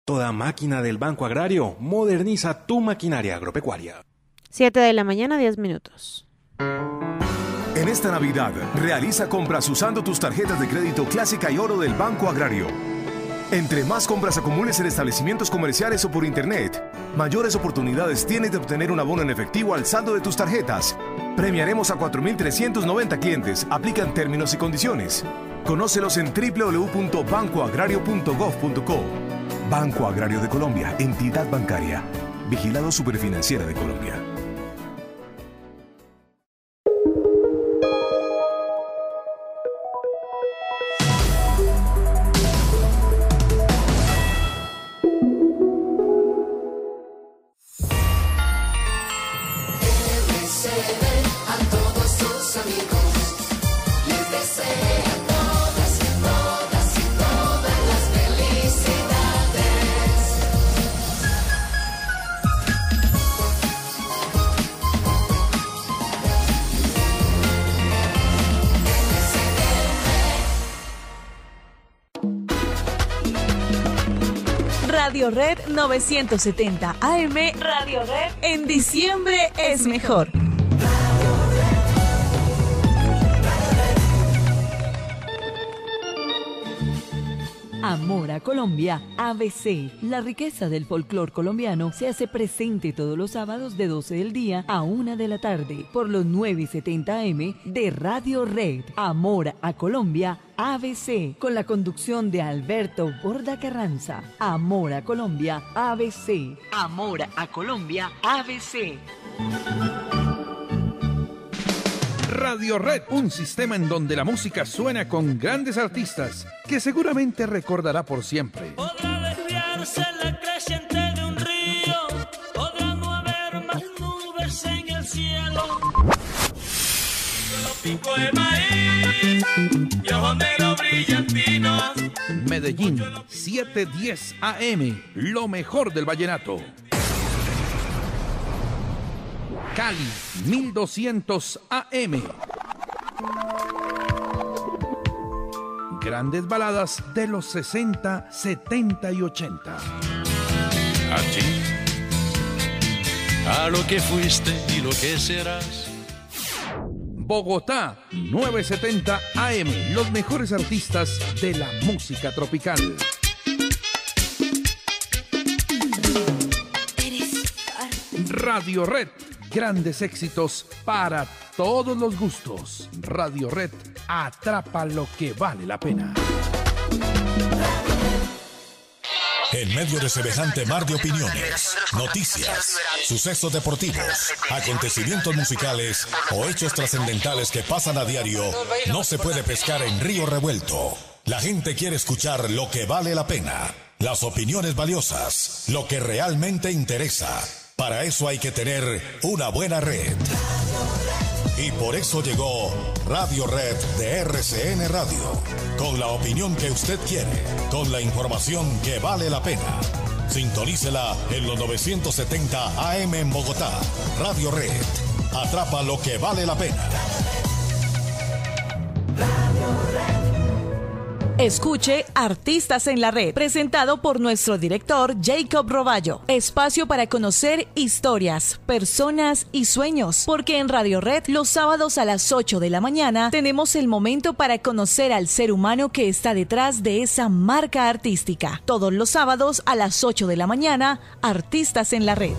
Toda máquina del Banco Agrario moderniza tu maquinaria agropecuaria. 7 de la mañana, 10 minutos. En esta Navidad, realiza compras usando tus tarjetas de crédito Clásica y Oro del Banco Agrario. Entre más compras acumules en establecimientos comerciales o por internet, mayores oportunidades tienes de obtener un abono en efectivo al saldo de tus tarjetas. Premiaremos a 4.390 clientes. Aplican términos y condiciones. Conócelos en www.bancoagrario.gov.co. Banco Agrario de Colombia, entidad bancaria. Vigilado Superfinanciera de Colombia. Radio Red 970 AM, Radio Red en diciembre es mejor. Amor a Colombia, ABC. La riqueza del folclor colombiano se hace presente todos los sábados de 12 del día a 1 de la tarde por los 970 AM de Radio Red. Amor a Colombia, ABC, con la conducción de Alberto Borda Carranza. Amor a Colombia, ABC. Amor a Colombia, ABC. Radio Red, un sistema en donde la música suena con grandes artistas que seguramente recordará por siempre. Podrá desviarse la creciente de un río, podrá no haber más nubes en el cielo. Solo pico de maíz y ojos negros brillantinos. Medellín, 710 AM, lo mejor del vallenato. Cali, 1200 AM. Grandes baladas de los 60, 70 y 80. A ti, a lo que fuiste y lo que serás. Bogotá, 970 AM, los mejores artistas de la música tropical. Radio Red, grandes éxitos para todos los gustos. Radio Red, atrapa lo que vale la pena. En medio de semejante mar de opiniones, noticias, sucesos deportivos, acontecimientos musicales o hechos trascendentales que pasan a diario, no se puede pescar en río revuelto. La gente quiere escuchar lo que vale la pena, las opiniones valiosas, lo que realmente interesa. Para eso hay que tener una buena red. Y por eso llegó Radio Red de RCN Radio. Con la opinión que usted quiere, con la información que vale la pena. Sintonícela en los 970 AM en Bogotá. Radio Red. Atrapa lo que vale la pena. Escuche Artistas en la Red, presentado por nuestro director Jacob Roballo. Espacio para conocer historias, personas y sueños, porque en Radio Red los sábados a las 8 de la mañana tenemos el momento para conocer al ser humano que está detrás de esa marca artística. Todos los sábados a las 8 de la mañana, Artistas en la Red.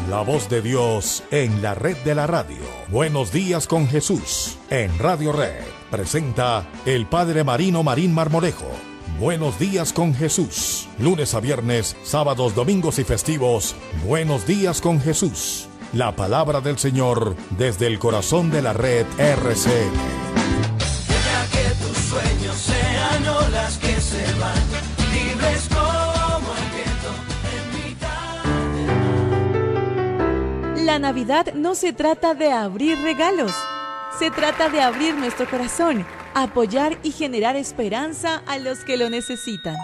La voz de Dios en la red de la radio. Buenos días con Jesús. En Radio Red presenta el Padre Marino Marín Marmolejo. Buenos días con Jesús. Lunes a viernes, sábados, domingos y festivos. Buenos días con Jesús. La palabra del Señor desde el corazón de la red RCN. Deja que tus sueños sean olas que se van, libres como el viento en mitad del mar. La Navidad no se trata de abrir regalos, se trata de abrir nuestro corazón, apoyar y generar esperanza a los que lo necesitan.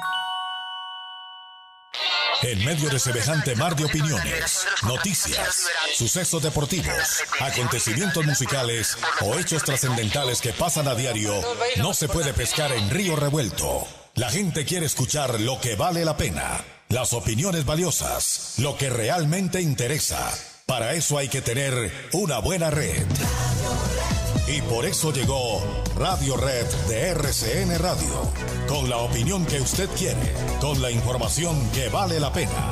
En medio de semejante mar de opiniones, noticias, sucesos deportivos, acontecimientos musicales o hechos trascendentales que pasan a diario, no se puede pescar en río revuelto. La gente quiere escuchar lo que vale la pena, las opiniones valiosas, lo que realmente interesa. Para eso hay que tener una buena red. Y por eso llegó Radio Red de RCN Radio, con la opinión que usted quiere, con la información que vale la pena.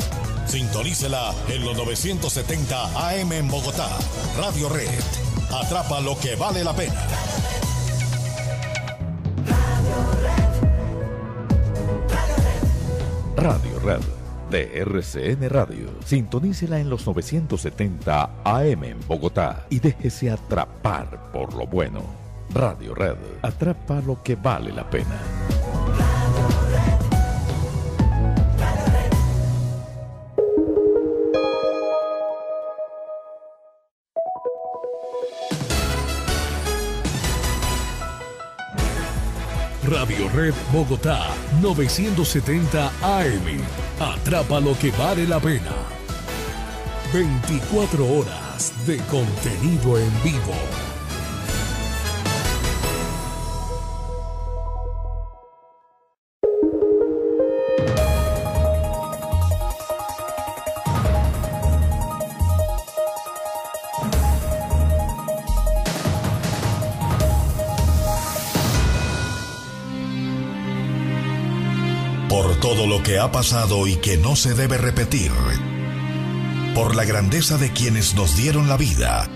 Sintonícela en los 970 AM en Bogotá. Radio Red, atrapa lo que vale la pena. Radio Red de RCN Radio. Sintonícela en los 970 AM en Bogotá y déjese atrapar por lo bueno. Radio Red, atrapa lo que vale la pena. Radio Red Bogotá 970 AM. Atrapa lo que vale la pena. 24 horas de contenido en vivo. Por todo lo que ha pasado y que no se debe repetir. Por la grandeza de quienes nos dieron la vida.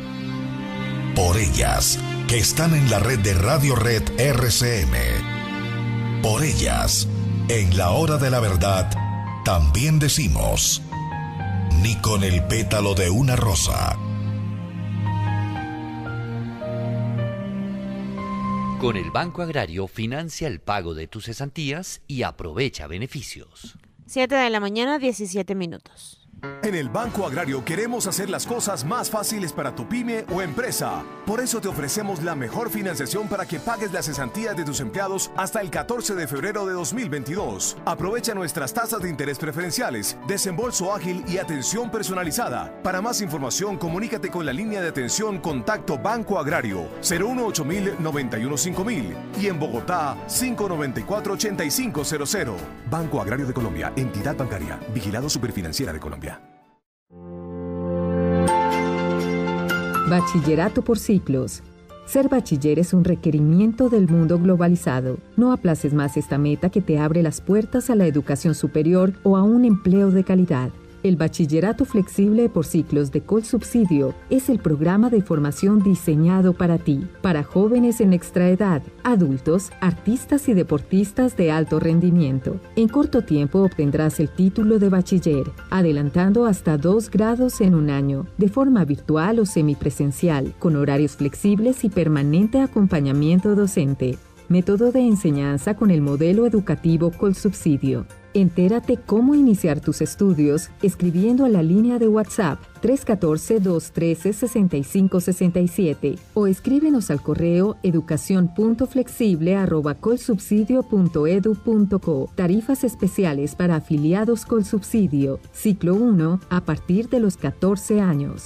Por ellas, que están en la red de Radio Red RCM. Por ellas, en la hora de la verdad, también decimos, ni con el pétalo de una rosa. Con el Banco Agrario financia el pago de tus cesantías y aprovecha beneficios. 7 de la mañana, 17 minutos. En el Banco Agrario queremos hacer las cosas más fáciles para tu pyme o empresa. Por eso te ofrecemos la mejor financiación para que pagues las cesantías de tus empleados hasta el 14 de febrero de 2022. Aprovecha nuestras tasas de interés preferenciales, desembolso ágil y atención personalizada. Para más información, comunícate con la línea de atención Contacto Banco Agrario 018-091-5000 y en Bogotá 594-8500. Banco Agrario de Colombia, entidad bancaria, vigilado Superfinanciera de Colombia. Bachillerato por ciclos. Ser bachiller es un requerimiento del mundo globalizado. No aplaces más esta meta que te abre las puertas a la educación superior o a un empleo de calidad. El Bachillerato Flexible por Ciclos de Colsubsidio es el programa de formación diseñado para ti, para jóvenes en extraedad, adultos, artistas y deportistas de alto rendimiento. En corto tiempo obtendrás el título de bachiller, adelantando hasta 2 grados en un año, de forma virtual o semipresencial, con horarios flexibles y permanente acompañamiento docente. Método de enseñanza con el modelo educativo Colsubsidio. Entérate cómo iniciar tus estudios escribiendo a la línea de WhatsApp 314-213-6567 o escríbenos al correo educacion.flexible@colsubsidio.edu.co. Tarifas especiales para afiliados Colsubsidio. Ciclo 1 a partir de los 14 años.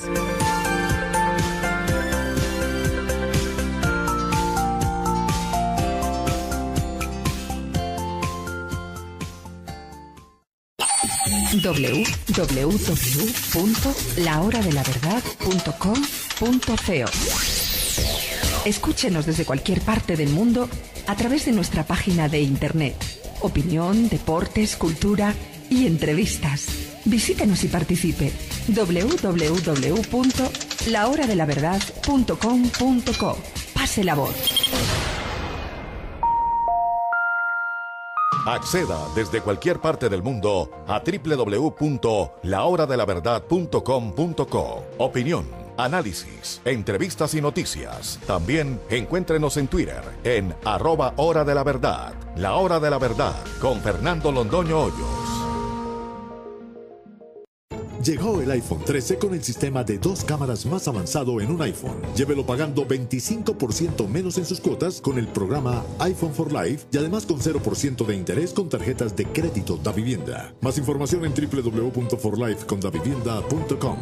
www.lahoradelaverdad.com.co. Escúchenos desde cualquier parte del mundo a través de nuestra página de internet. Opinión, deportes, cultura y entrevistas. Visítenos y participe. www.lahoradelaverdad.com.co. Pase la voz. Acceda desde cualquier parte del mundo a www.lahoradelaverdad.com.co. Opinión, análisis, entrevistas y noticias. También encuéntrenos en Twitter en @Hora de la Verdad. La Hora de la Verdad con Fernando Londoño Hoyos. Llegó el iPhone 13 con el sistema de 2 cámaras más avanzado en un iPhone. Llévelo pagando 25% menos en sus cuotas con el programa iPhone for Life y además con 0% de interés con tarjetas de crédito Davivienda. Más información en www.forlifecondavivienda.com.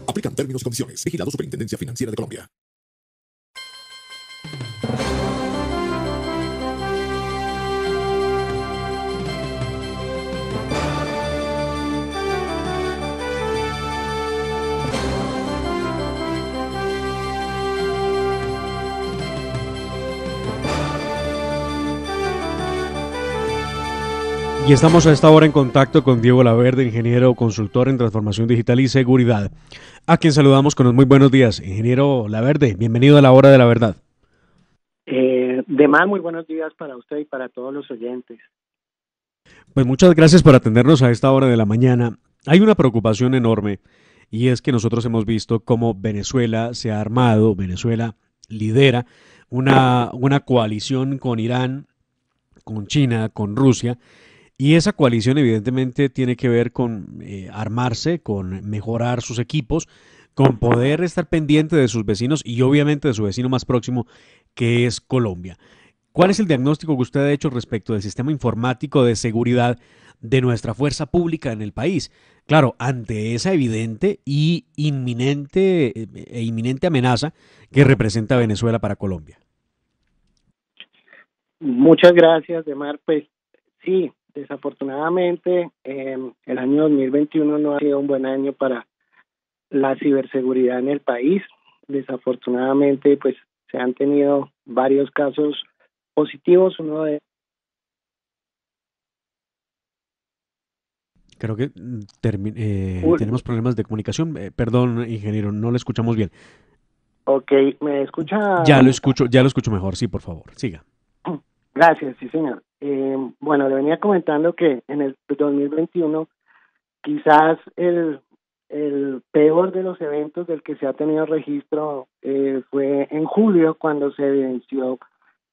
Aplican términos y condiciones. Vigilado Superintendencia Financiera de Colombia. Y estamos a esta hora en contacto con Diego Laverde, ingeniero consultor en transformación digital y seguridad, a quien saludamos con los muy buenos días. Ingeniero Laverde, bienvenido a la Hora de la Verdad. Muy buenos días para usted y para todos los oyentes. Pues muchas gracias por atendernos a esta hora de la mañana. Hay una preocupación enorme y es que nosotros hemos visto cómo Venezuela se ha armado, Venezuela lidera una coalición con Irán, con China, con Rusia. Y esa coalición evidentemente tiene que ver con armarse, con mejorar sus equipos, con poder estar pendiente de sus vecinos y obviamente de su vecino más próximo, que es Colombia. ¿Cuál es el diagnóstico que usted ha hecho respecto del sistema informático de seguridad de nuestra fuerza pública en el país? Claro, ante esa evidente y inminente amenaza que representa Venezuela para Colombia. Muchas gracias, Demar. Pues sí. Desafortunadamente, el año 2021 no ha sido un buen año para la ciberseguridad en el país. Desafortunadamente, pues se han tenido varios casos positivos. Uno de Creo que tenemos problemas de comunicación. Perdón, ingeniero, no lo escuchamos bien. Ok, ¿me escucha? Ya lo escucho mejor. Sí, por favor, siga. Gracias, sí, señor. Bueno, le venía comentando que en el 2021 quizás el peor de los eventos del que se ha tenido registro fue en julio, cuando se evidenció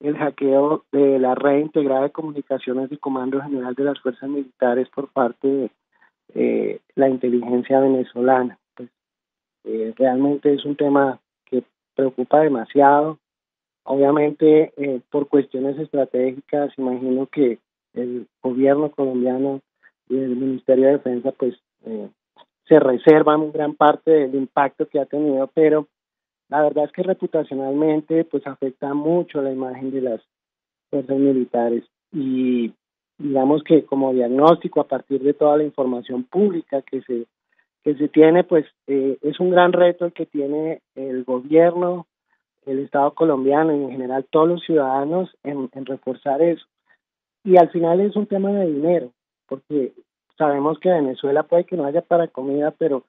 el hackeo de la red integrada de comunicaciones del Comando General de las Fuerzas Militares por parte de la inteligencia venezolana. Pues, realmente es un tema que preocupa demasiado. Obviamente, por cuestiones estratégicas, imagino que el gobierno colombiano y el Ministerio de Defensa pues se reservan gran parte del impacto que ha tenido, pero la verdad es que reputacionalmente pues afecta mucho la imagen de las fuerzas militares. Y digamos que como diagnóstico, a partir de toda la información pública que se tiene, pues es un gran reto el que tiene el gobierno, el Estado colombiano y en general todos los ciudadanos en reforzar eso. Y al final es un tema de dinero, porque sabemos que Venezuela puede que no haya para comida, pero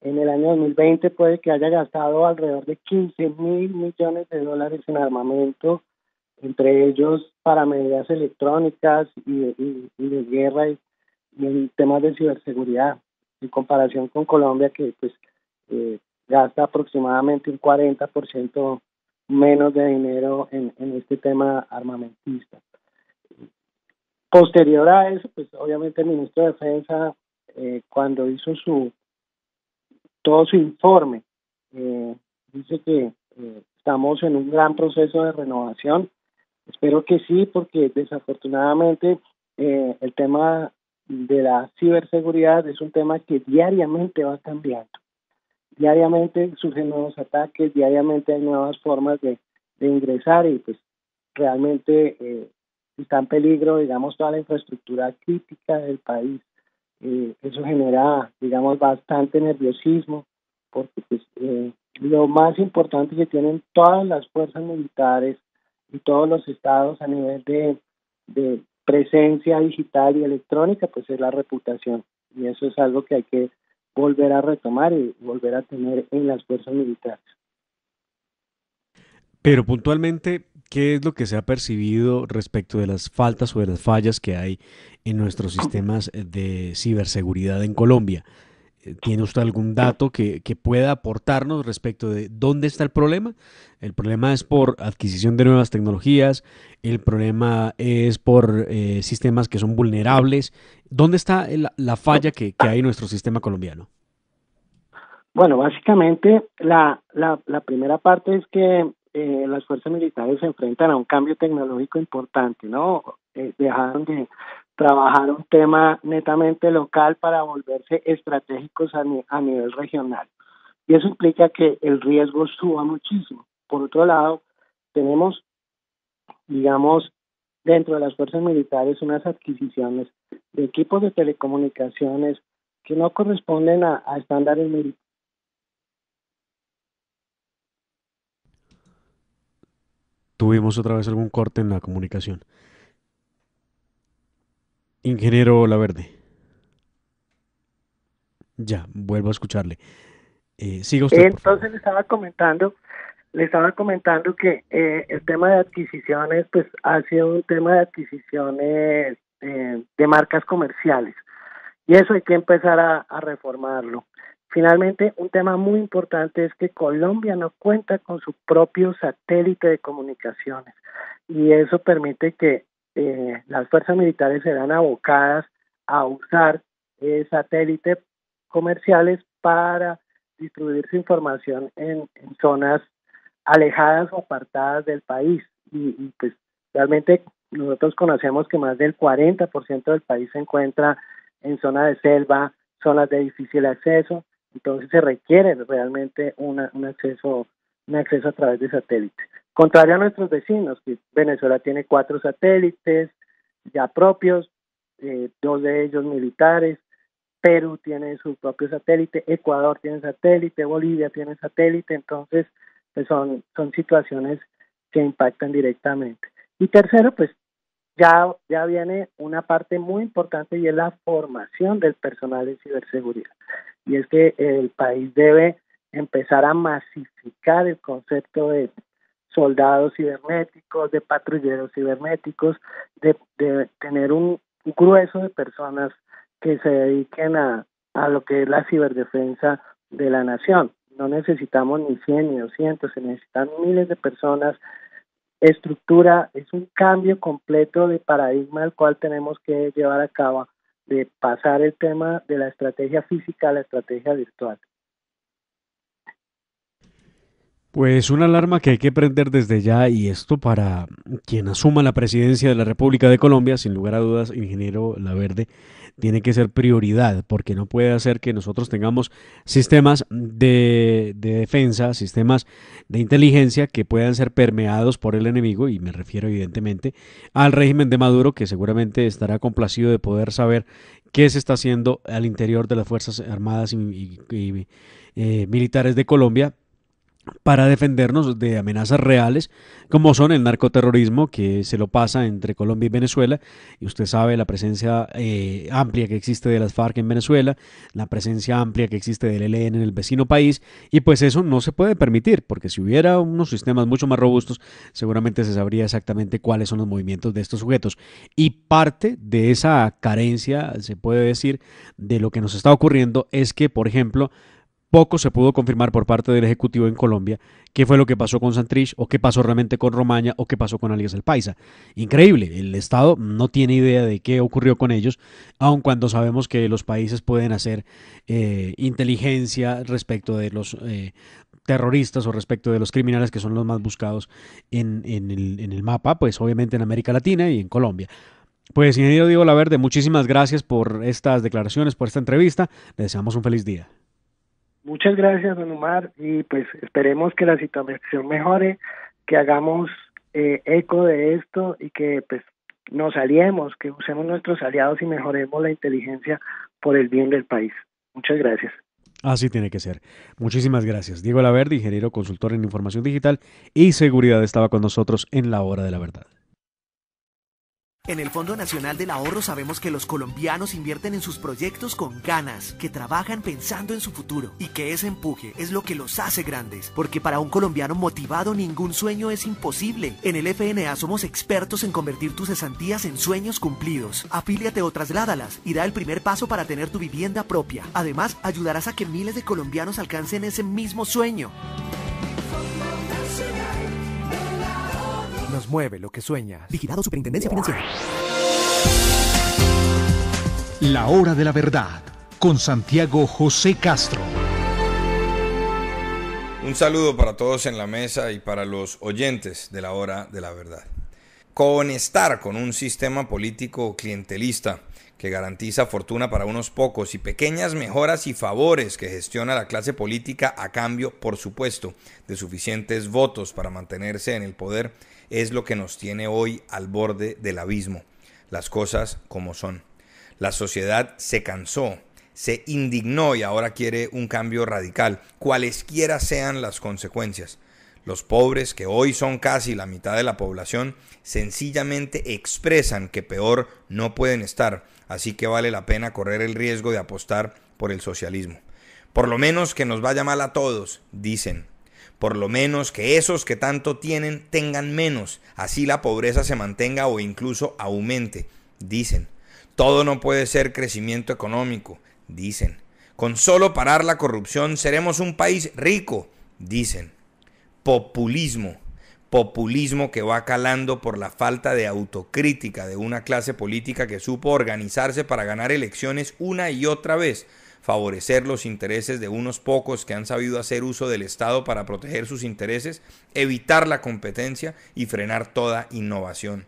en el año 2020 puede que haya gastado alrededor de 15.000 millones de dólares en armamento, entre ellos para medidas electrónicas y de guerra y en temas de ciberseguridad, en comparación con Colombia, que pues gasta aproximadamente un 40% menos de dinero en este tema armamentista. Posterior a eso, pues obviamente el ministro de Defensa, cuando hizo todo su informe, dice que estamos en un gran proceso de renovación. Espero que sí, porque desafortunadamente el tema de la ciberseguridad es un tema que diariamente va cambiando. Diariamente surgen nuevos ataques, diariamente hay nuevas formas de ingresar y pues realmente está en peligro, digamos, toda la infraestructura crítica del país. Eso genera, digamos, bastante nerviosismo, porque pues lo más importante que tienen todas las fuerzas militares y todos los estados a nivel de presencia digital y electrónica, pues es la reputación. Y eso es algo que hay que volver a retomar y volver a tener en las fuerzas militares. Pero puntualmente, ¿qué es lo que se ha percibido respecto de las faltas o de las fallas que hay en nuestros sistemas de ciberseguridad en Colombia? ¿Tiene usted algún dato que pueda aportarnos respecto de dónde está el problema? ¿El problema es por adquisición de nuevas tecnologías? ¿El problema es por sistemas que son vulnerables? ¿Dónde está la falla que hay en nuestro sistema colombiano? Bueno, básicamente la primera parte es que las fuerzas militares se enfrentan a un cambio tecnológico importante, ¿no? Dejaron de trabajar un tema netamente local para volverse estratégicos a nivel regional. Y eso implica que el riesgo suba muchísimo. Por otro lado, tenemos, digamos, dentro de las fuerzas militares unas adquisiciones de equipos de telecomunicaciones que no corresponden a estándares militares. Tuvimos otra vez algún corte en la comunicación. Ingeniero Laverde. Ya, vuelvo a escucharle. Siga usted. Entonces le estaba comentando que el tema de adquisiciones pues ha sido un tema de adquisiciones de marcas comerciales y eso hay que empezar a reformarlo. Finalmente, un tema muy importante es que Colombia no cuenta con su propio satélite de comunicaciones y eso permite que las fuerzas militares se vean abocadas a usar satélites comerciales para distribuir su información en zonas alejadas o apartadas del país y pues realmente nosotros conocemos que más del 40% del país se encuentra en zona de selva, zonas de difícil acceso, entonces se requiere realmente un acceso a través de satélite. Contrario a nuestros vecinos, que Venezuela tiene 4 satélites ya propios, 2 de ellos militares, Perú tiene su propio satélite, Ecuador tiene satélite, Bolivia tiene satélite, entonces pues son situaciones que impactan directamente. Y tercero, pues ya viene una parte muy importante y es la formación del personal de ciberseguridad. Y es que el país debe empezar a masificar el concepto de soldados cibernéticos, de patrulleros cibernéticos, de tener un grueso de personas que se dediquen a lo que es la ciberdefensa de la nación. No necesitamos ni 100 ni 200, se necesitan miles de personas. Estructura es un cambio completo de paradigma al cual tenemos que llevar a cabo, de pasar el tema de la estrategia física a la estrategia virtual. Pues una alarma que hay que prender desde ya, y esto para quien asuma la presidencia de la República de Colombia, sin lugar a dudas, ingeniero Laverde, tiene que ser prioridad, porque no puede hacer que nosotros tengamos sistemas de defensa, sistemas de inteligencia que puedan ser permeados por el enemigo, y me refiero evidentemente al régimen de Maduro, que seguramente estará complacido de poder saber qué se está haciendo al interior de las Fuerzas Armadas y militares de Colombia, para defendernos de amenazas reales como son el narcoterrorismo, que se lo pasa entre Colombia y Venezuela, y usted sabe la presencia amplia que existe de las FARC en Venezuela, la presencia amplia que existe del ELN en el vecino país, y pues eso no se puede permitir, porque si hubiera unos sistemas mucho más robustos, seguramente se sabría exactamente cuáles son los movimientos de estos sujetos, y parte de esa carencia, se puede decir, de lo que nos está ocurriendo es que, por ejemplo, poco se pudo confirmar por parte del Ejecutivo en Colombia qué fue lo que pasó con Santrich, o qué pasó realmente con Romaña, o qué pasó con alias El Paisa. Increíble, el Estado no tiene idea de qué ocurrió con ellos, aun cuando sabemos que los países pueden hacer inteligencia respecto de los terroristas o respecto de los criminales que son los más buscados en el mapa, pues obviamente en América Latina y en Colombia. Pues, ingeniero Diego Laverde, muchísimas gracias por estas declaraciones, por esta entrevista. Le deseamos un feliz día. Muchas gracias, don Omar, y pues esperemos que la situación mejore, que hagamos eco de esto y que pues nos aliemos, que usemos nuestros aliados y mejoremos la inteligencia por el bien del país. Muchas gracias. Así tiene que ser. Muchísimas gracias. Diego Laverde, ingeniero consultor en información digital y seguridad, estaba con nosotros en La Hora de la Verdad. En el Fondo Nacional del Ahorro sabemos que los colombianos invierten en sus proyectos con ganas, que trabajan pensando en su futuro y que ese empuje es lo que los hace grandes, porque para un colombiano motivado ningún sueño es imposible. En el FNA somos expertos en convertir tus cesantías en sueños cumplidos. Afíliate o trasládalas y da el primer paso para tener tu vivienda propia. Además, ayudarás a que miles de colombianos alcancen ese mismo sueño. Nos mueve lo que sueñas. Vigilado Superintendencia Financiera. La Hora de la Verdad, con Santiago José Castro. Un saludo para todos en la mesa y para los oyentes de La Hora de la Verdad. Estar con un sistema político clientelista que garantiza fortuna para unos pocos y pequeñas mejoras y favores que gestiona la clase política a cambio, por supuesto, de suficientes votos para mantenerse en el poder, es lo que nos tiene hoy al borde del abismo. Las cosas como son. La sociedad se cansó, se indignó y ahora quiere un cambio radical, cualesquiera sean las consecuencias. Los pobres, que hoy son casi la mitad de la población, sencillamente expresan que peor no pueden estar, así que vale la pena correr el riesgo de apostar por el socialismo. Por lo menos que nos vaya mal a todos, dicen. Por lo menos que esos que tanto tienen tengan menos, así la pobreza se mantenga o incluso aumente, dicen. Todo no puede ser crecimiento económico, dicen. Con solo parar la corrupción seremos un país rico, dicen. Populismo que va calando por la falta de autocrítica de una clase política que supo organizarse para ganar elecciones una y otra vez, favorecer los intereses de unos pocos que han sabido hacer uso del Estado para proteger sus intereses, evitar la competencia y frenar toda innovación.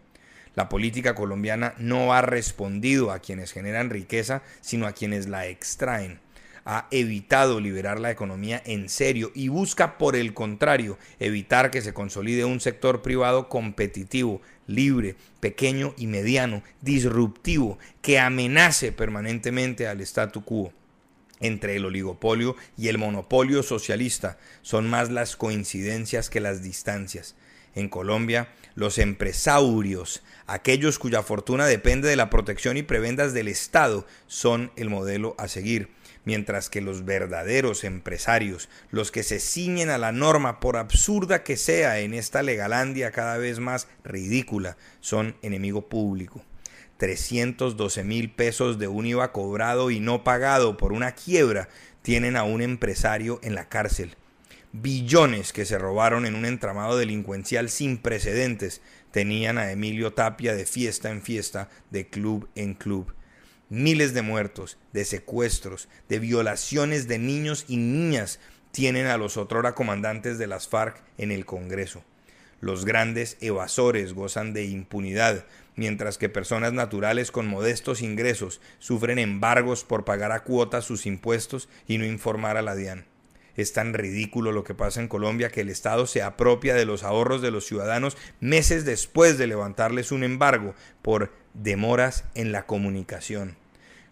La política colombiana no ha respondido a quienes generan riqueza, sino a quienes la extraen. Ha evitado liberar la economía en serio y busca, por el contrario, evitar que se consolide un sector privado competitivo, libre, pequeño y mediano, disruptivo, que amenace permanentemente al statu quo. Entre el oligopolio y el monopolio socialista son más las coincidencias que las distancias. En Colombia, los empresarios, aquellos cuya fortuna depende de la protección y prebendas del Estado, son el modelo a seguir, mientras que los verdaderos empresarios, los que se ciñen a la norma, por absurda que sea en esta legalandia cada vez más ridícula, son enemigo público. 312.000 pesos de un IVA cobrado y no pagado por una quiebra tienen a un empresario en la cárcel. Billones que se robaron en un entramado delincuencial sin precedentes tenían a Emilio Tapia de fiesta en fiesta, de club en club. Miles de muertos, de secuestros, de violaciones de niños y niñas tienen a los otrora comandantes de las FARC en el Congreso. Los grandes evasores gozan de impunidad, mientras que personas naturales con modestos ingresos sufren embargos por pagar a cuotas sus impuestos y no informar a la DIAN. Es tan ridículo lo que pasa en Colombia que el Estado se apropia de los ahorros de los ciudadanos meses después de levantarles un embargo por demoras en la comunicación.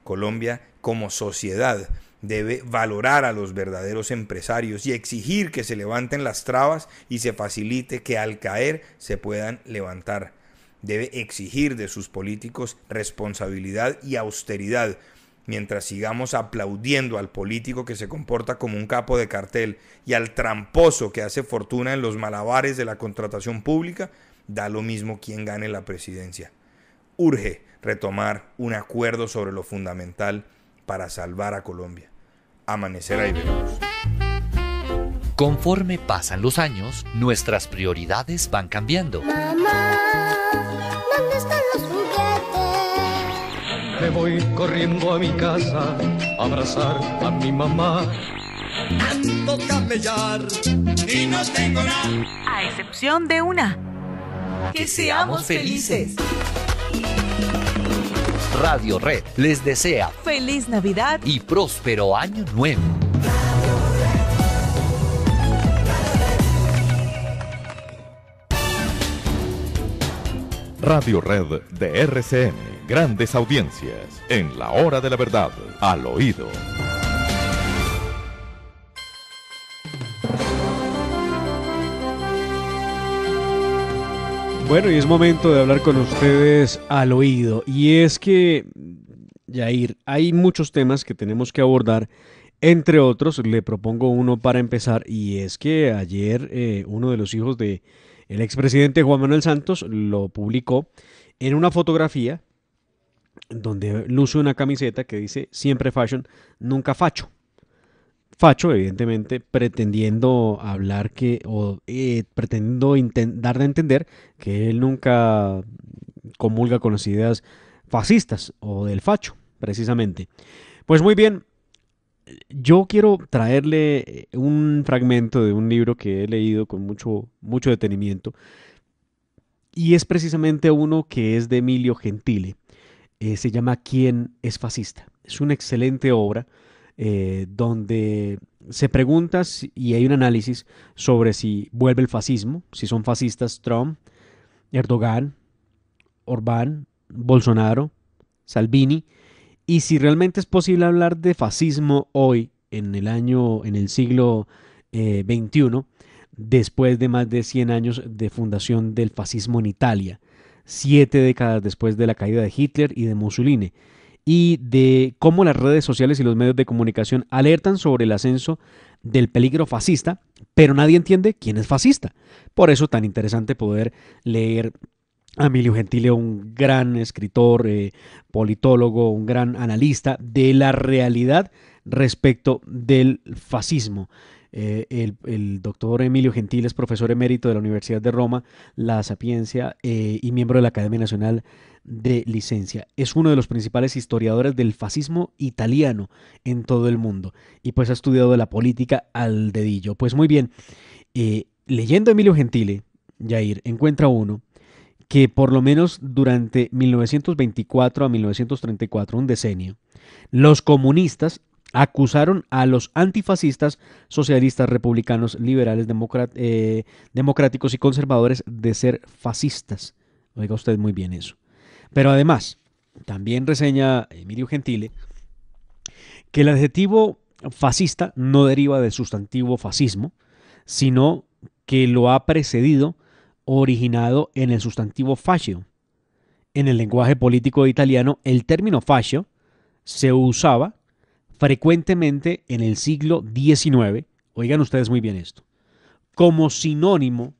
Colombia, como sociedad, debe valorar a los verdaderos empresarios y exigir que se levanten las trabas y se facilite que al caer se puedan levantar. Debe exigir de sus políticos responsabilidad y austeridad, mientras sigamos aplaudiendo al político que se comporta como un capo de cartel y al tramposo que hace fortuna en los malabares de la contratación pública, da lo mismo quien gane la presidencia. Urge retomar un acuerdo sobre lo fundamental para salvar a Colombia. Amanecerá y veremos. Conforme pasan los años, nuestras prioridades van cambiando. Mamá, ¿dónde están los juguetes? Me voy corriendo a mi casa a abrazar a mi mamá. Ando camellar y no tengo nada. A excepción de una. Que seamos felices. Radio Red les desea feliz Navidad y próspero año nuevo. Radio Red de RCN, grandes audiencias, en la hora de la verdad, al oído. Bueno, y es momento de hablar con ustedes al oído. Y es que, Yair, hay muchos temas que tenemos que abordar. Entre otros, le propongo uno para empezar, y es que ayer uno de los hijos de el expresidente Juan Manuel Santos lo publicó en una fotografía donde luce una camiseta que dice siempre fashion, nunca facho. Facho, evidentemente, pretendiendo hablar pretendiendo dar de entender que él nunca comulga con las ideas fascistas o del facho, precisamente. Pues muy bien, yo quiero traerle un fragmento de un libro que he leído con mucho detenimiento, y es precisamente uno que es de Emilio Gentile. Se llama ¿Quién es fascista? Es una excelente obra donde se pregunta y hay un análisis sobre si vuelve el fascismo, si son fascistas Trump, Erdogan, Orbán, Bolsonaro, Salvini, y si realmente es posible hablar de fascismo hoy, en el siglo XXI, después de más de 100 años de fundación del fascismo en Italia, 7 décadas después de la caída de Hitler y de Mussolini, y de cómo las redes sociales y los medios de comunicación alertan sobre el ascenso del peligro fascista, pero nadie entiende quién es fascista. Por eso tan interesante poder leer a Emilio Gentile, un gran escritor, politólogo, un gran analista de la realidad respecto del fascismo. El doctor Emilio Gentile es profesor emérito de la Universidad de Roma, La Sapienza, y miembro de la Academia Nacional de Licencia. Es uno de los principales historiadores del fascismo italiano en todo el mundo, y pues ha estudiado la política al dedillo. Pues muy bien, leyendo a Emilio Gentile, Yair, encuentra uno que por lo menos durante 1924 a 1934, un decenio, los comunistas acusaron a los antifascistas, socialistas, republicanos, liberales, democráticos y conservadores de ser fascistas. Oiga usted muy bien eso. Pero además, también reseña Emilio Gentile que el adjetivo fascista no deriva del sustantivo fascismo, sino que lo ha precedido, originado en el sustantivo fascio. En el lenguaje político italiano, el término fascio se usaba frecuentemente en el siglo XIX, oigan ustedes muy bien esto, como sinónimo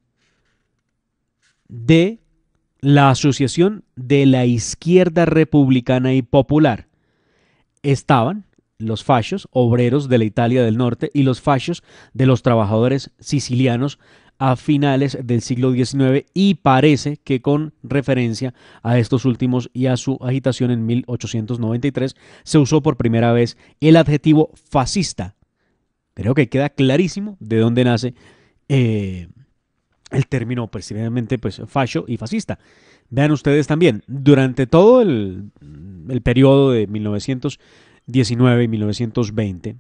de la asociación de la izquierda republicana y popular. Estaban los fascios obreros de la Italia del Norte y los fascios de los trabajadores sicilianos a finales del siglo XIX, y parece que con referencia a estos últimos y a su agitación en 1893 se usó por primera vez el adjetivo fascista. Creo que queda clarísimo de dónde nace el término precisamente fascio y fascista. Vean ustedes también, durante todo el periodo de 1919 y 1920,